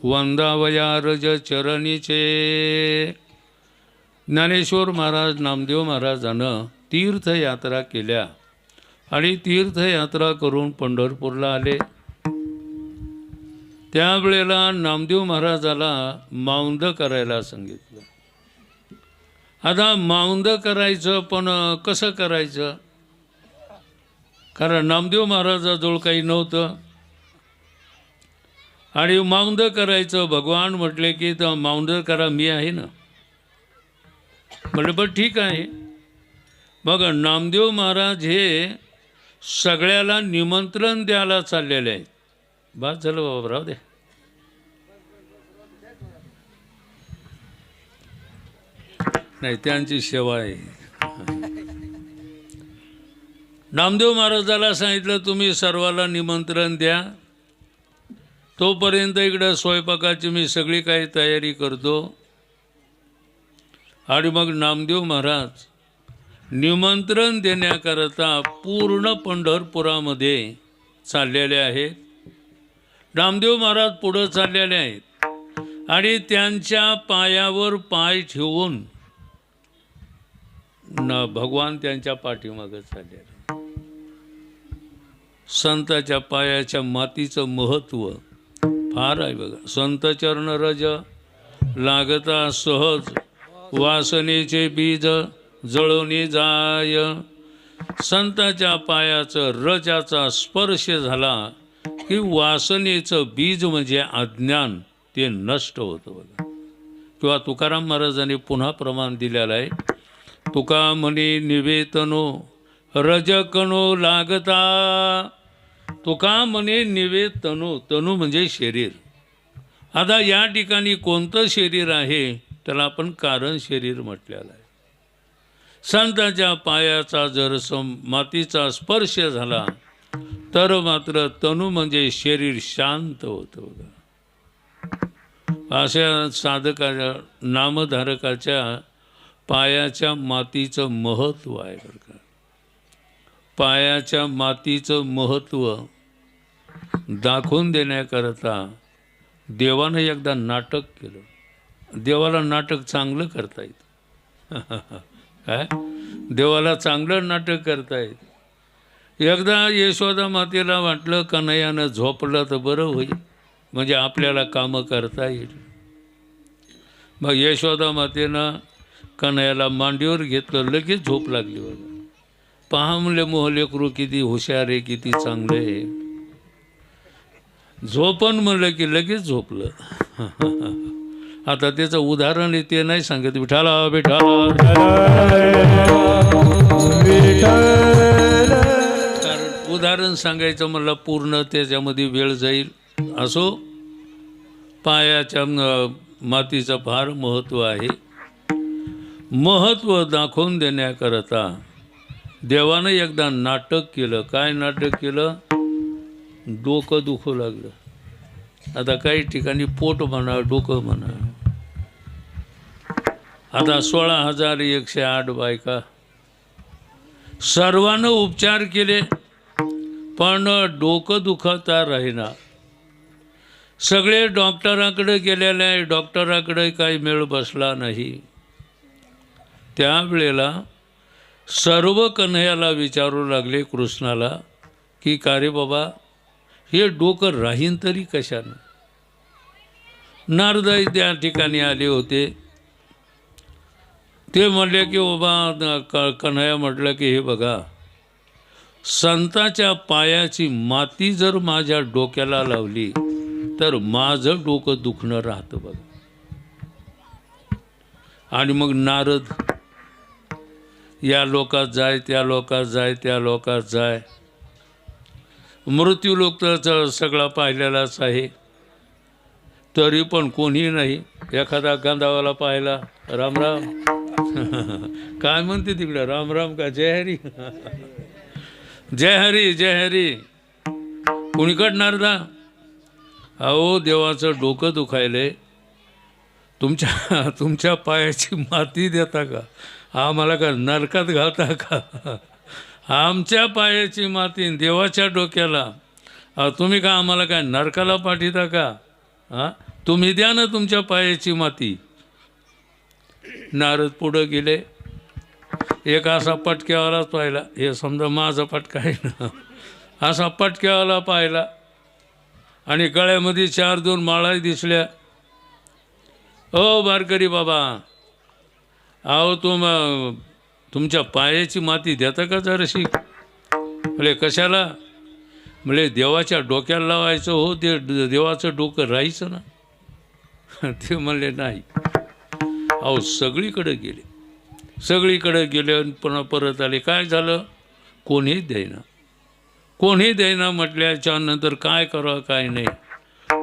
वंदावया रज चरणीचे. ज्ञानेश्वर महाराज नामदेव महाराजानं तीर्थयात्रा केल्या आणि तीर्थयात्रा करून पंढरपूरला आले. त्यावेळेला नामदेव महाराजाला माऊंद करायला सांगितलं. आता माऊंद करायचं, पण कसं करायचं? कारण नामदेव महाराजाजवळ काही नव्हतं आणि माऊंद करायचं. भगवान म्हटले की तर माऊंद करा, मी आहे ना. म्हटलं बरं ठीक आहे. मग नामदेव महाराज हे सगळ्याला निमंत्रण द्यायला चाललेले आहेत. बस झालं बाबा, राहू दे. नाही, त्यांची सेवा आहे. नामदेव महाराजाला सांगितलं तुम्ही सर्वाला निमंत्रण द्या, तोपर्यंत इकडं स्वयंपाकाची मी सगळी काही तयारी करतो. आणि मग नामदेव महाराज निमंत्रण देण्याकरता पूर्ण पंढरपुरामध्ये चाललेले आहेत. नामदेव महाराज पुढं चाललेले आहेत आणि त्यांच्या पायावर पाय ठेवून भगवान त्यांच्या पाठीमागे चाललेले. संताच्या पायाच्या मातीचं महत्त्व फार आहे बघा. संत चरण रज लागता सहज, वासनेचे बीज जळवणे जाय. संताच्या पायाचं रजाचा स्पर्श झाला की वासनेचं बीज म्हणजे अज्ञान ते नष्ट होतं बघा. किंवा तुकाराम महाराजांनी पुन्हा प्रमाण दिलेलं आहे. तुका म्हणे निवेतनो रजकनो लागता. तुका म्हणे निवेतनो, तनु म्हणजे शरीर. आता या ठिकाणी कोणतं शरीर आहे त्याला आपण कारण शरीर म्हटलेलं आहे. संताच्या पायाचा जर मातीचा स्पर्श झाला तर मात्र तनु म्हणजे शरीर शांत होतं बघा. अशा साधकाच्या नामधारकाच्या पायाच्या मातीचं महत्त्व आहे बरं का. पायाच्या मातीचं महत्त्व दाखवून देण्याकरता देवानं एकदा नाटक केलं. देवाला नाटक चांगलं करता येतं. काय देवाला चांगलं नाटक करता येतं. एकदा यशोदा मातेला वाटलं कन्हैयानं झोपलं तर बरं होईल, म्हणजे आपल्याला कामं करता येईल. मग यशोदा मातेनं कन्हैयाला मांडीवर घेतलं, लगेच झोप लागली बघा. पहा म्हणले मोहलेकरू किती हुशार आहे, किती चांगलं आहे. झोपण म्हणलं की लगेच झोपलं. आता त्याचं उदाहरण आहे ते नाही सांगत. विठाला विठाला, कारण उदाहरण सांगायचं म्हणलं पूर्ण त्याच्यामध्ये वेळ जाईल. असो, पायाच्या मातीचं फार महत्त्व आहे. महत्त्व दाखवून देण्याकरता देवानं एकदा नाटक केलं. काय नाटक केलं? डोकं दुखू लागलं. आता काही ठिकाणी पोट म्हणा, डोकं म्हणा. आता 16,108 बायका, सर्वांना उपचार केले पण डोकं दुखता राहीना. सगळे डॉक्टराकडे गेलेले आहे, डॉक्टराकडे काही मेळ बसला नाही. त्यावेळेला सर्व कन्हैयाला विचारू लागले, कृष्णाला, की का रे बाबा हे डोकं राहीन तरी कशानं? नारदाई त्या ठिकाणी आले होते. ते म्हणले की बाबा, कन्हैया म्हटलं की हे बघा, संताच्या पायाची माती जर माझ्या डोक्याला लावली तर माझं डोकं दुखणं राहतं बघा. आणि मग नारद या लोकात जाय, त्या लोकात जाय, त्या लोकात जाय. मृत्यू लोक तर सगळा पाहिलेलाच आहे, तरी पण कोणी नाही. एखादा गांधावाला पाहिला, राम राम, काय म्हणते तिकडं, राम राम का जय हरी? जय हरी जय हरी. कुणीकड नारदा? अहो देवाचं डोकं दुखायलंय, तुमच्या पायाची माती देता का? आम्हाला का नरकात घालता का? आमच्या पायाची माती देवाच्या डोक्याला, तुम्ही का आम्हाला काय नरकाला पाठीता का? हां, तुम्ही द्या ना तुमच्या पायाची माती. नारद पुढं गेले. एक असा पटक्यावालाच पाहिला, हे समजा माझा पटका आहे ना, असा पटक्यावाला पाहिला आणि गळ्यामध्ये 4-2 माळा दिसल्या. ओ वारकरी बाबा, अहो तुमच्या पायाची माती देता का जराशी? म्हणजे कशाला? म्हणजे देवाच्या डोक्याला लावायचं हो, ते देवाचं डोकं राहायचं ना. ते म्हणले नाही. अहो सगळीकडे गेले आणि पुन्हा परत आले. काय झालं? कोणीही देईना म्हटल्याच्या नंतर काय करावं काय नाही.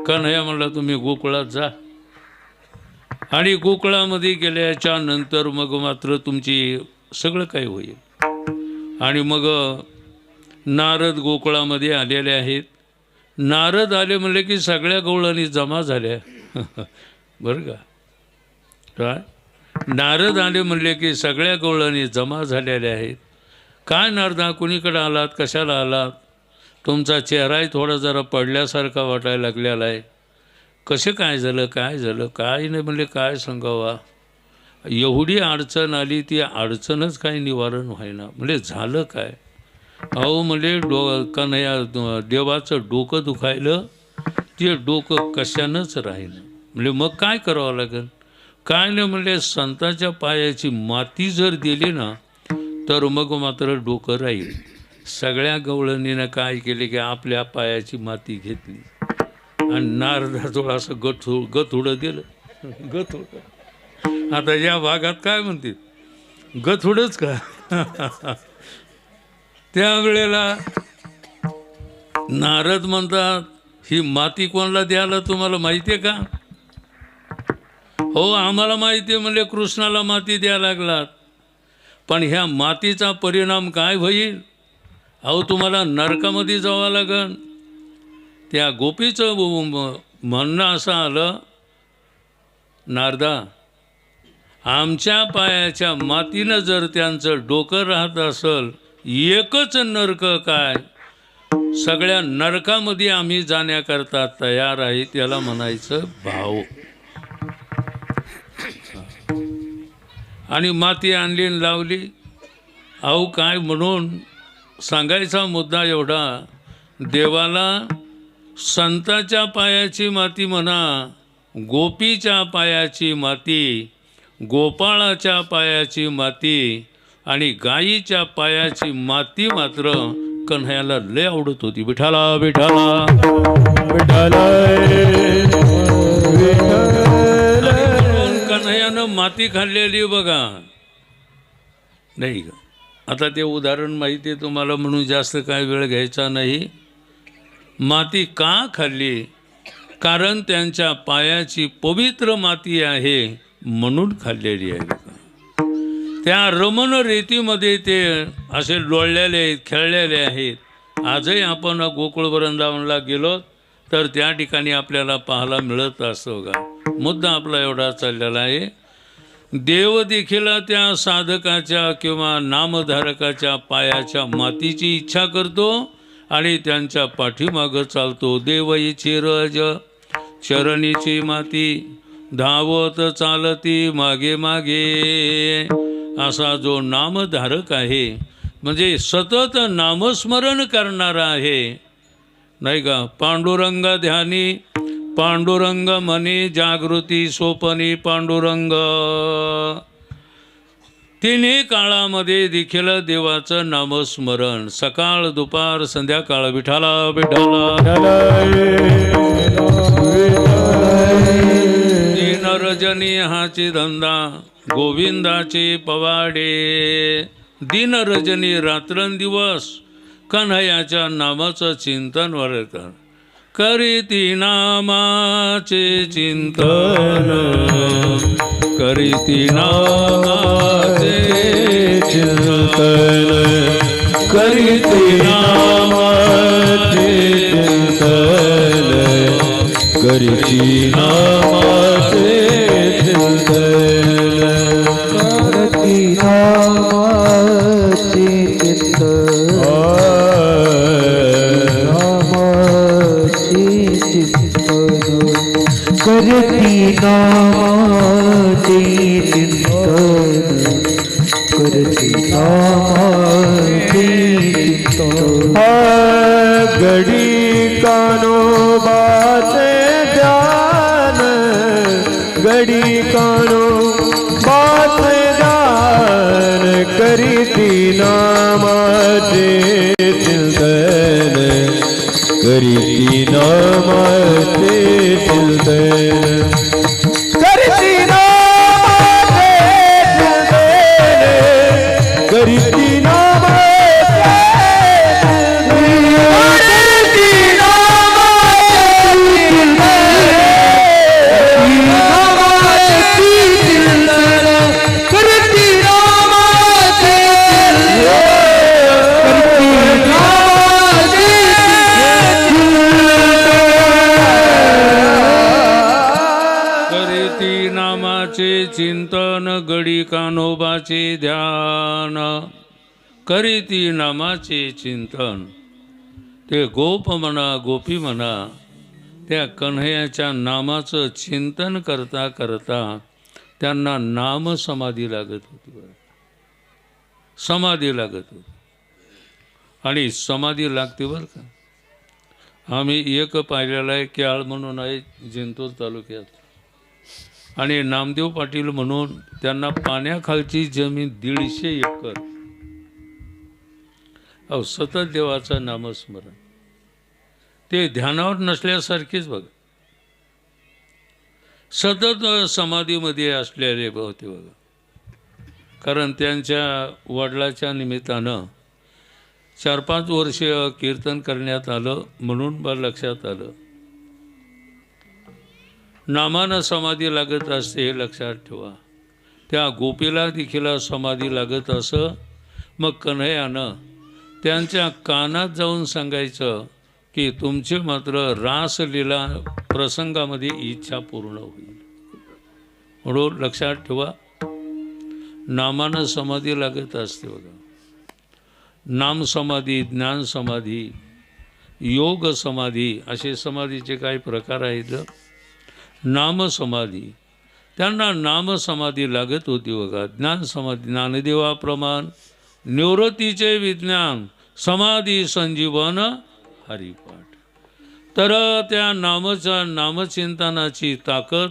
कन्हैया म्हणला तुम्ही गोकुळात जा. आणि गोकुळामध्ये गेल्याच्या नंतर मग मात्र तुमची सगळं काही होईल. आणि मग नारद गोकुळामध्ये आलेले आहेत. नारद आले म्हणले की सगळ्या गवळणी जमा झाल्या. बरं का? काय? नारद आले म्हणले की सगळ्या गवळणी जमा झालेल्या आहेत. काय नारदा, कुणीकडे आलात, कशाला आलात? तुमचा चेहराही थोडा जरा पडल्यासारखा वाटायला लागलेला आहे. कसं काय झालं काय नाही म्हणले. काय सांगावा, एवढी अडचण आली, ती अडचणच काही निवारण व्हायना. म्हणजे झालं काय? अहो म्हणजे कन्हैया देवाचं डोकं दुखायलं, ते डोकं कशानंच राहिलं. म्हणजे मग काय करावं लागेल? काय नाही म्हणले, संतांच्या पायाची माती जर दिली ना तर मग मात्र डोकं राहील. सगळ्या गवळणीनं काय केले की आपल्या पायाची माती घेतली आणि नारदाजवळ असं गथुडं दिलं. गथुडं आता या भागात काय म्हणते, गथुडंच का? त्यावेळेला नारद म्हणतात, ही माती कोणाला द्यायला तुम्हाला माहिती आहे का? हो आम्हाला माहिती आहे म्हणले, कृष्णाला माती द्यायला लागलात. पण ह्या मातीचा परिणाम काय होईल? अहो तुम्हाला नरकामध्ये जावं लागेल. त्या गोपीचं म्हणणं असं आलं, नारदा आमच्या पायाच्या मातीनं जर त्यांचं डोकं राहत असेल, एकच नरक काय, सगळ्या नरकामध्ये आम्ही जाण्याकरता तयार आहे. त्याला म्हणायचं भाव. आणि माती आणली आणि लावली. अहो काय म्हणून सांगायचा मुद्दा एवढा, देवाला संताच्या पायाची माती म्हणा, गोपीच्या पायाची माती, गोपाळाच्या पायाची माती आणि गायीच्या पायाची माती मात्र कन्हैयाला लय आवडत होती. विठाला विठाला कन्हैयानं माती खाल्लेली बघा. नाही का? आता ते उदाहरण माहिती आहे तुम्हाला म्हणून जास्त काय वेळ घ्यायचा नाही. माती का खाल्ली? कारण त्यांच्या पायाची पवित्र माती आहे म्हणून खाल्लेली आहे. त्या रमण रीतीमध्ये ते असे लोळलेले आहेत, खेळलेले आहेत. आजही आपण गोकुळ वृंदावनला गेलो तर त्या ठिकाणी आपल्याला पाहायला मिळत असतो का. मुद्दा आपला एवढा चाललेला आहे. देव देखील त्या साधकाच्या किंवा नामधारकाच्या पायाच्या मातीची इच्छा करतो आणि त्यांच्या पाठीमागं चालतो. देवईची रज चरणीची माती धावत चालती मागे मागे. असा जो नामधारक आहे म्हणजे सतत नामस्मरण करणारा आहे, नाही का. पांडुरंग ध्यानी पांडुरंग मनी जागृती सोपनी पांडुरंग. तिन्ही काळामध्ये देखील देवाचं नामस्मरण, सकाळ दुपार संध्याकाळ. विठाला विठाला दिन रजनी हाची धंदा गोविंदाचे पवाडे. दिन रजनी रात्रंदिवस कन्हैयाच्या नामाचं चिंतन वर कर. करीती नामाचे चिंतन करीती नामाचे चिंतन करीती नामाचे चिंतन करीती नामाचे चिंतन करती नामाचे चिंतन नामाचे चिंतन करती नामाचे चिंतन करती नामाचे चिंतन गडी कानोबाचे ध्यान गडी कानोबाचे ध्यान करीती नामाचे चिंतन करीती नामाचे चिंतन करीती नामाचे चिंतन करीती चिंतन गडी कान्होबाचे ध्यान करीती नामाचे चिंतन ते गोप म्हणा गोपी म्हणा त्या कन्हैयाच्या नामाचं चिंतन करता करता त्यांना नाम समाधी लागत होती समाधी लागत होती आणि समाधी लागते बरं का. आम्ही एक पाहिलेला आहे क्याळ म्हणून आहे जिंतूर तालुक्यात आणि नामदेव पाटील म्हणून त्यांना पाण्याखालची जमीन 150 एकर अहो सतत देवाचं नामस्मरण ते ध्यानावर नसल्यासारखीच बघा सतत समाधीमध्ये असलेले होते बघा. कारण त्यांच्या वडिलाच्या निमित्तानं 4-5 वर्ष कीर्तन करण्यात आलं म्हणून मला लक्षात आलं नामानं समाधी लागत असते हे लक्षात ठेवा. त्या गोपीला देखील समाधी लागत असं. मग कन्हैयानं त्यांच्या कानात जाऊन सांगायचं की तुमची मात्र रासलीला प्रसंगामध्ये इच्छा पूर्ण होईल. म्हणून लक्षात ठेवा नामानं समाधी लागत असते बघा. नाम समाधी ज्ञान समाधी योग समाधी असे समाधीचे काही प्रकार आहेत. नामसमाधी त्यांना नामसमाधी लागत होती बघा. ज्ञान समाधी ज्ञानदेवाप्रमाण निवृत्तीचे विज्ञान समाधी संजीवन हरिपाठ. तर त्या नामचिंतनाची ताकद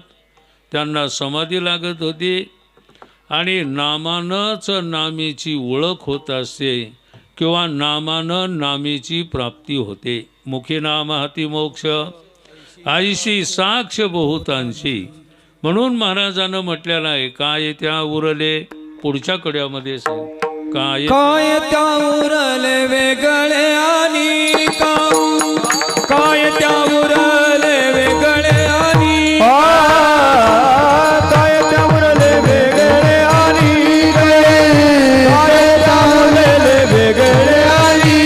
त्यांना समाधी लागत होती आणि नामानंच नामीची ओळख होत असते किंवा नामानं नामीची प्राप्ती होते. मुखी नाम हाती मोक्ष आईशी साक्ष बहुतांशी म्हणून महाराजानं म्हटलेलं आहे काय त्या उरले पुढच्या कड्यामध्ये सांग काय त्या उरले वेगळे आणि काय त्या उरले वेगळे आणि काय त्या उरले वेगळे आणि काय त्या उरले वेगळे आणि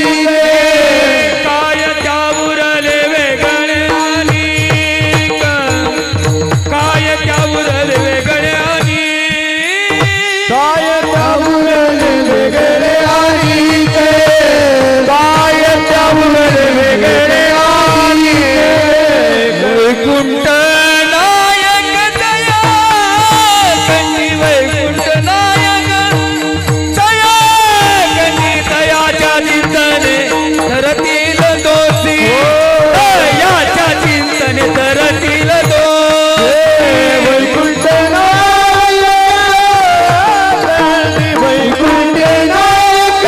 काय त्या उरले वेगळे आणि काय त्या उरले वेगळे आणि काय त्या उरले वेगळे आणि काय त्या उरले वेगळे आणि वैकुंठ नायक दया कन्नी वैकुंठ नायक जया कन्नी दयाच्या चिंतने धरतील दोषी दयाच्या चिंतने धरतील दोषी वैकुंठ नायक वैकुंठ नायक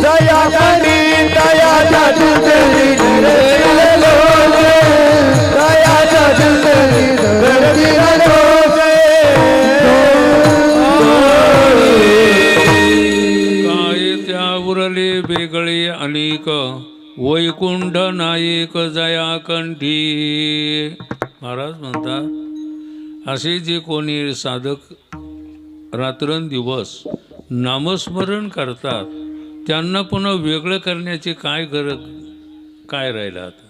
दया करी दयाच्या चिंतनी धरतील दोषे दयाच्या चिंतनी धरतील दोषे काय त्या उरले वेगळे अनेक वैकुंठ नायक जया कंठी. महाराज म्हणतात असे जे कोणी साधक रात्रंदिवस नामस्मरण करतात त्यांना पुन्हा वेगळं करण्याची काय गरज काय राहिलं आता.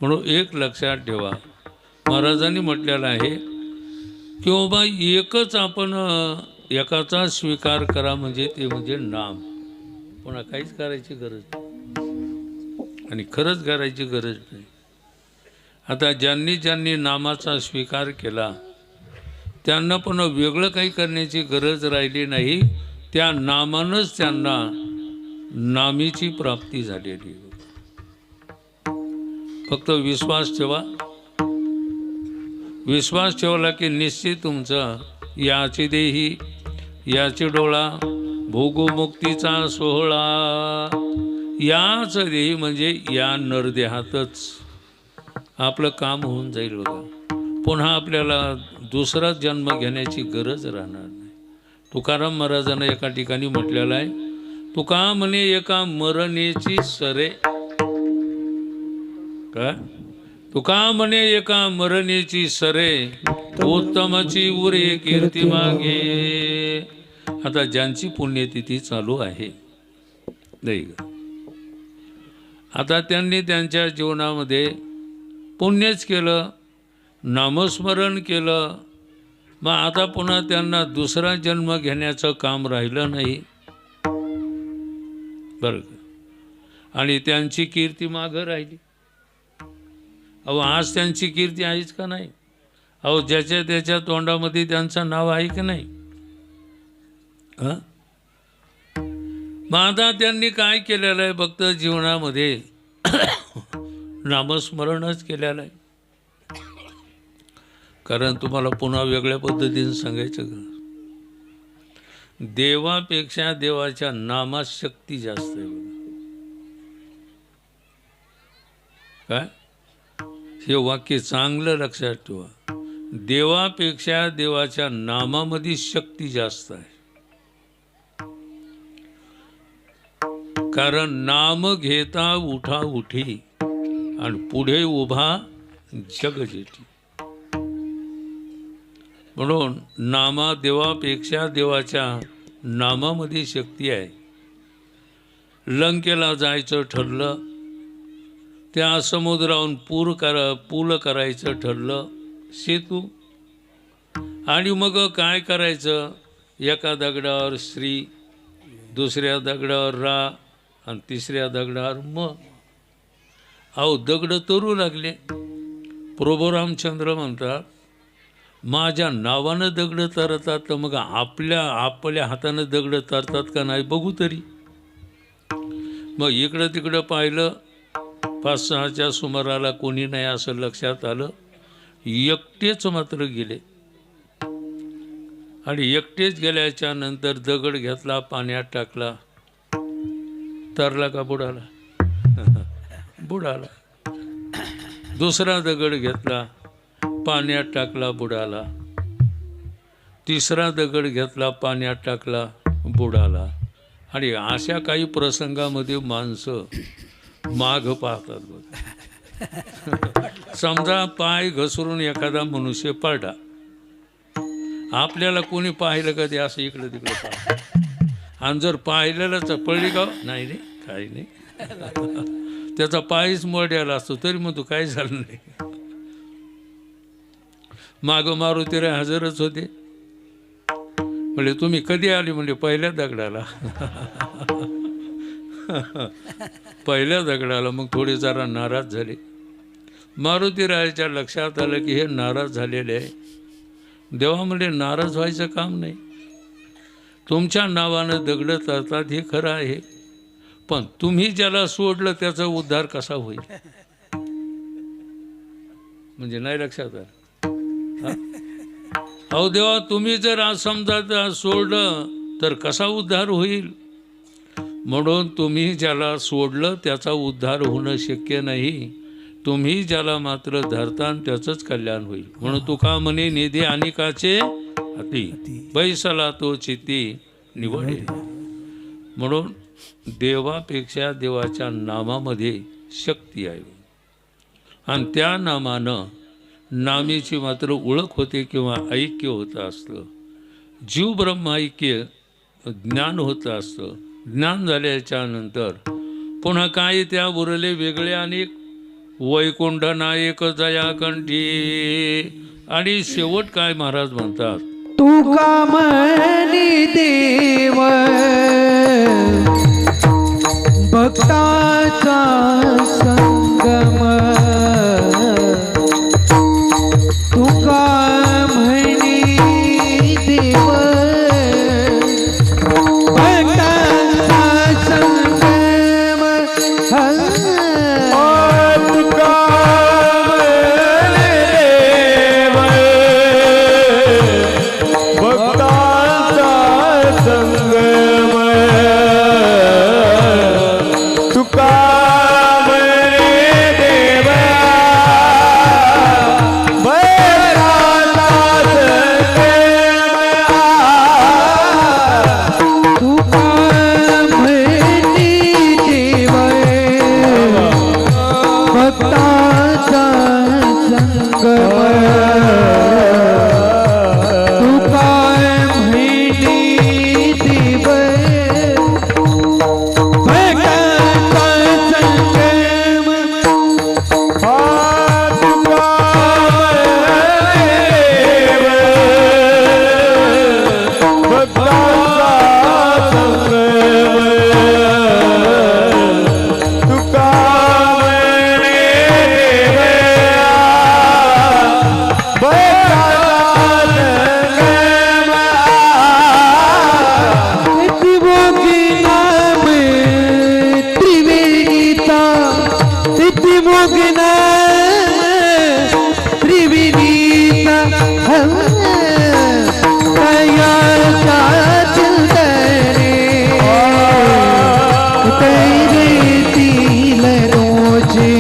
म्हणून एक लक्षात ठेवा, महाराजांनी म्हटलेलं आहे की बाबा एकच आपण एकाचा स्वीकार करा, म्हणजे ते म्हणजे नाम. पुन्हा काहीच करायची गरज नाही आणि खरंच करायची गरज नाही. आता ज्यांनी नामाचा स्वीकार केला त्यांना पुन्हा वेगळं काही करण्याची गरज राहिली नाही. त्या नामानंच त्यांना नामीची प्राप्ती झालेली. फक्त विश्वास ठेवा. विश्वास ठेवला की निश्चित तुमचं याची देही याची डोळा भोगमुक्तीचा सोहळा, याच देही म्हणजे या नरदेहातच आपलं काम होऊन जाईल बघा. पुन्हा आपल्याला दुसरा जन्म घेण्याची गरज राहणार नाही. तुकाराम महाराजांना एका ठिकाणी म्हटलेलं आहे, तुका म्हणे एका मरणेची सरे. का तुका म्हणे एका मरणेची सरे, उत्तमाची उरे कीर्ती मागे. आता ज्यांची पुण्यतिथी चालू आहे नाही का, आता त्यांनी त्यांच्या जीवनामध्ये पुण्यच केलं, नामस्मरण केलं, मग आता पुन्हा त्यांना दुसरा जन्म घेण्याचं काम राहिलं नाही बरं का. आणि त्यांची कीर्ती मागं राहिली. अहो आज त्यांची कीर्ती आहेच का नाही? अहो ज्याच्या त्याच्या तोंडामध्ये त्यांचं नाव आहे की नाही? मग आता त्यांनी काय केलेलं आहे? फक्त जीवनामध्ये नामस्मरणच केलेलं आहे. कारण तुम्हाला पुन्हा वेगळ्या पद्धतीने सांगायचं का, देवापेक्षा देवाच्या नामात शक्ती जास्त आहे. काय हे वाक्य चांगलं लक्षात ठेवा. देवापेक्षा देवाच्या नामामध्ये शक्ती जास्त आहे. कारण नाम घेता उठा उठी आणि पुढे उभा जग जेठी. म्हणून नामा देवापेक्षा देवाच्या नामामध्ये शक्ती आहे. लंकेला जायचं ठरलं, त्या समुद्रावरून पूल करायचं ठरलं, सेतू. आणि मग काय करायचं, एका दगडावर श्री, दुसऱ्या दगडावर रा आणि तिसऱ्या दगडावर म. अहो दगड तरू लागले. प्रभू रामचंद्र म्हणतात, माझ्या नावानं दगड तरतात, तर मग आपल्या हातानं दगड तरतात का नाही बघू तरी. मग इकडं तिकडं पाहिलं, 5-6च्या सुमाराला कोणी नाही असं लक्षात आलं. एकटेच मात्र गेले आणि एकटेच गेल्याच्या नंतर दगड घेतला, पाण्यात टाकला, तरला का बुडाला? बुडाला. दुसरा दगड घेतला, पाण्यात टाकला, बुडाला. तिसरा दगड घेतला, पाण्यात टाकला, बुडाला. आणि अशा काही प्रसंगामध्ये माणसं माग पाहतात बघ. समजा पाय घसरून एखादा मनुष्य पडला, आपल्याला कोणी पाहिलं का ते असं इकडं तिकडं पाहिलं, आणि जर पाहिलेलंच पडली का नाही नाही काही नाही, त्याचा पायच मोड्याला असतो तरी मग तू काय झालं नाही. मागं मारुती रे हजरच होते. म्हणजे तुम्ही कधी आली? म्हणजे पहिल्या दगडाला. पहिल्या दगडाला. मग थोडे जरा नाराज झाले. मारुतीरायाच्या लक्षात आलं की हे नाराज झालेले आहे. देवा म्हणजे नाराज व्हायचं काम नाही. तुमच्या नावानं दगड तरतात हे खरं आहे, पण तुम्ही ज्याला सोडलं त्याचा उद्धार कसा होईल? म्हणजे नाही लक्षात आलं. अहो देवा, तुम्ही जर आज समजा सोडलं तर कसा उद्धार होईल? म्हणून तुम्ही ज्याला सोडलं त्याचा उद्धार होणं शक्य नाही. तुम्ही ज्याला मात्र धरता त्याचंच कल्याण होईल. म्हणून तुका म्हणे निधी अनेकाचे अति, बैसला तो चित्ती निवडे. म्हणून देवापेक्षा देवाच्या नामामध्ये शक्ती आहे. आणि त्या नामानं नामेची मात्र ओळख होते किंवा ऐक्य होतं असतं. जीव ब्रह्म ऐक्य ज्ञान होतं असतं. ज्ञान झाल्याच्या नंतर पुन्हा काय त्या उरले वेगळे अनेक वैकुंठ नायक जयाकंठी. आणि शेवट काय महाराज म्हणतात, तुका म्हणी देव भक्ताचा संगम. तुका म्हणी देव भक्ताचा संगम. तुका भक्तांचा संगम. तुका म्हणे देवा भक्तांचा संगम. तुका म्हणी देव भक्ताचा संगम. तुका म्हणी देव भक्ताचा संगम. तितिमोगी नाम त्रिवेणीता. तितिमोगी नाम त्रिवेणीता. तयाचा चिंतने तैरेतील रोजे.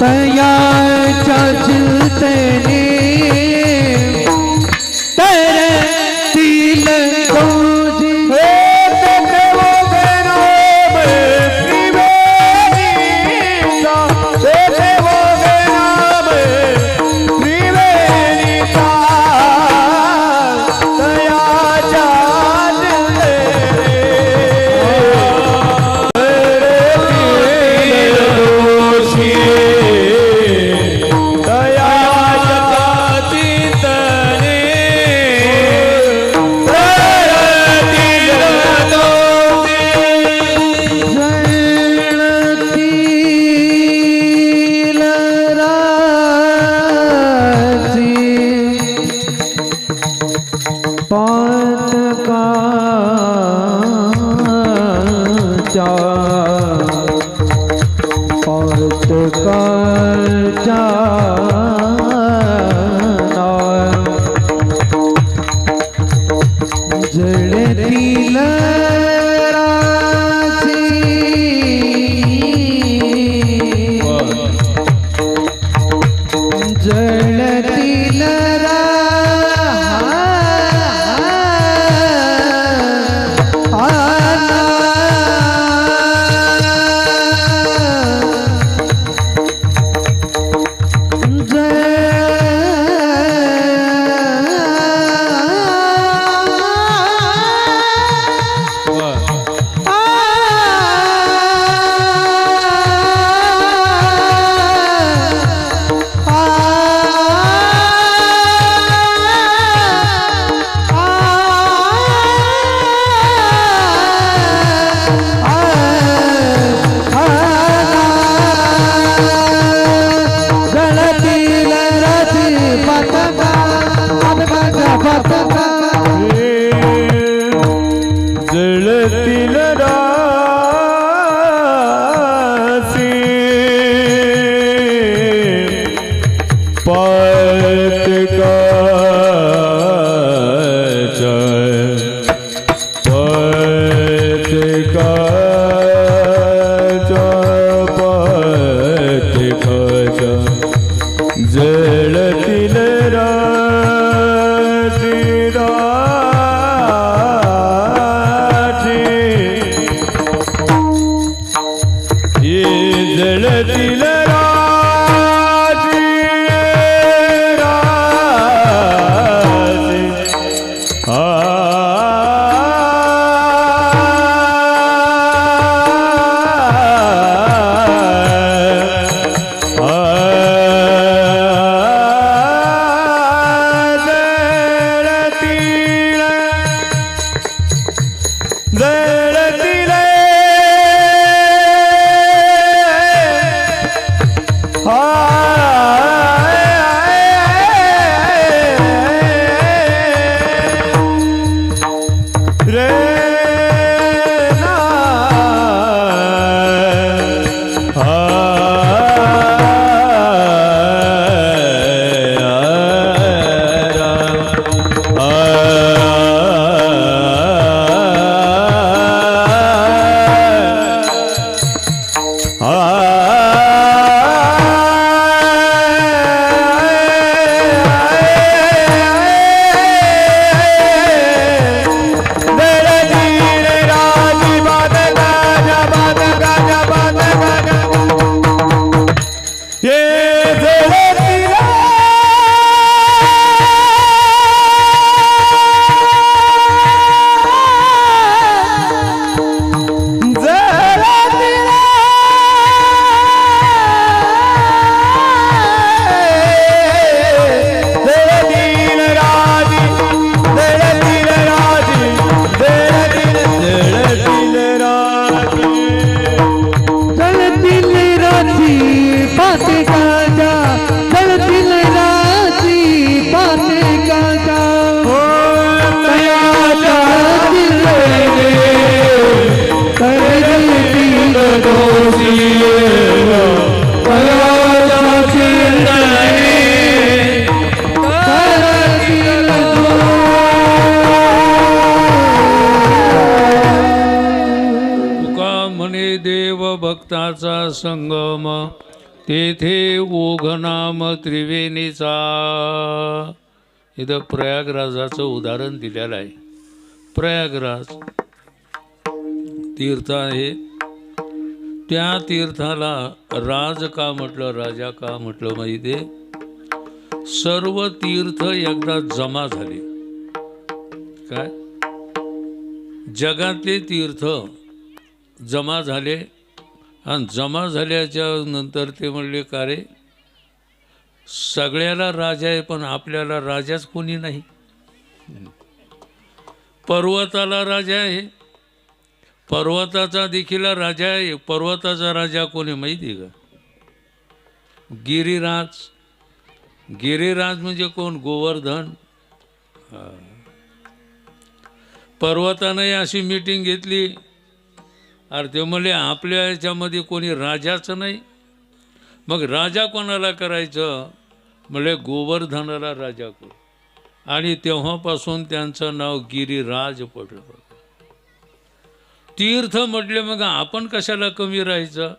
तयाच्या चिंतने तैरेतील रोजे. जळतील जळतील जळतील रासी पातकाच्या जळतील रासी जळतील राजी म्हणे देव भक्ताचा संगम, तेथे ओघनाम त्रिवेणीचा. इथं प्रयागराजाचं उदाहरण दिलेलं आहे. प्रयागराज तीर्थ आहे. त्या तीर्थाला राज का म्हटलं, राजा का म्हटलं माहिती आहे? सर्व तीर्थ एकदा जमा झाले. काय? जगातले तीर्थ जमा झाले आणि जमा झाल्याच्या नंतर ते म्हणले का रे, सगळ्याला राजा आहे पण आपल्याला राजाच कोणी नाही. पर्वताला राजा आहे, पर्वताचा देखील राजा आहे. पर्वताचा राजा कोणी माहिती आहे का? गिरिराज. गिरिराज म्हणजे कोण? गोवर्धन. पर्वताने अशी मीटिंग घेतली, अरे ते म्हणले आपल्या याच्यामध्ये कोणी राजाचं नाही. मग राजा कोणाला करायचं? म्हणले गोवर्धनाला राजा करू. आणि तेव्हापासून त्यांचं नाव गिरिराज पडलं. तीर्थ म्हटले मग आपण कशाला कमी राहायचं?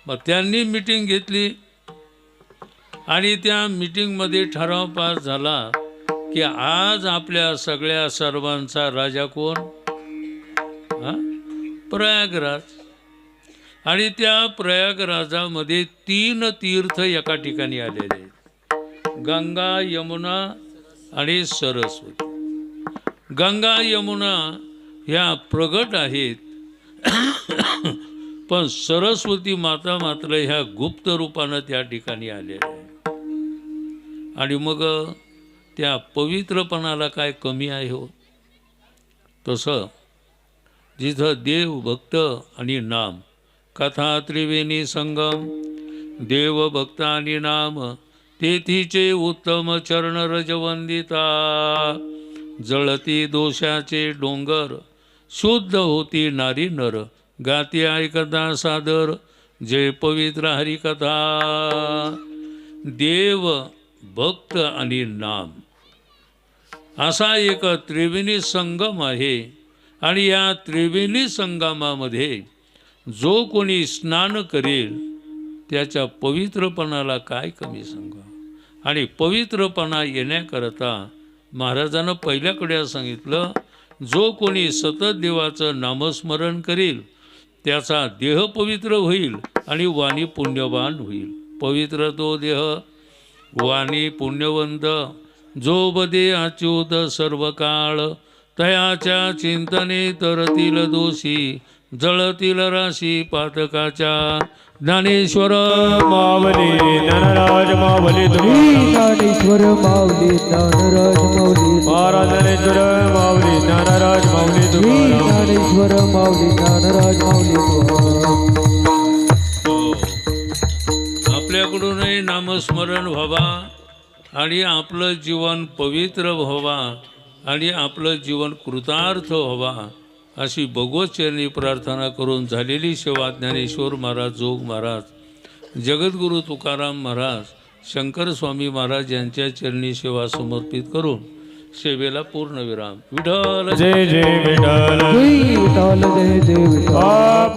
मग त्यांनी मीटिंग घेतली आणि त्या मीटिंगमध्ये ठराव पास झाला की आज आपल्या सगळ्या सर्वांचा राजा कोण? प्रयागराज. आणि त्या प्रयागराजामध्ये 3 तीर्थ एका ठिकाणी आलेले आहेत. गंगा, यमुना आणि सरस्वती. गंगा यमुना ह्या प्रगट आहेत, पण सरस्वती माता मात्र ह्या गुप्त रूपानं त्या ठिकाणी आलेल्या आहेत. आणि मग त्या पवित्रपणाला काय कमी आहे हो? तसं जिथं देव, भक्त आणि नाम, कथा त्रिवेणी संगम, देव, भक्त आणि नाम, तेथीचे उत्तम चरण रजवंदिता. जळती दोषाचे डोंगर, शुद्ध होती नारी नर, गाती ऐकता सादर, जय पवित्र हरिकथा. देव, भक्त आणि नाम असा एक त्रिवेणी संगम आहे. आणि या त्रिवेणी संगमामध्ये जो कोणी स्नान करेल त्याच्या पवित्रपणाला काय कमी सांगा. आणि पवित्रपणा येण्याकरता महाराजांना पहिल्याकडे सांगितलं, जो कोणी सतत देवाचं नामस्मरण करेल त्याचा देह पवित्र होईल आणि वाणी पुण्यवान होईल. पवित्र तो देह, वाणी पुण्यवंत. जो बदे अच्युत सर्व काळ, तयाच्या चिंतने तरतील दोषी, जळतील राशी पातकाच्या. ज्ञानेश्वर मावली ज्ञानराज मावली ज्ञानेश्वर माऊली ज्ञानराज माऊली ज्ञानेश्वर मावली ज्ञानराज मावली ज्ञानेश्वर माऊली ज्ञानराज माऊली. आपल्याकडूनही नामस्मरण व्हावा आणि आपलं जीवन पवित्र व्हावा आणि आपलं जीवन कृतार्थ व्हावा अशी भगवतचरणी प्रार्थना करून झालेली सेवा ज्ञानेश्वर महाराज, जोग महाराज, जगद्गुरू तुकाराम महाराज, शंकर स्वामी महाराज यांच्या चरणी सेवा समर्पित करून सेवेला पूर्णविराम. विठ्ठल जय जय विठ्ठल. जय विठ्ठल, जय जय विठ्ठल.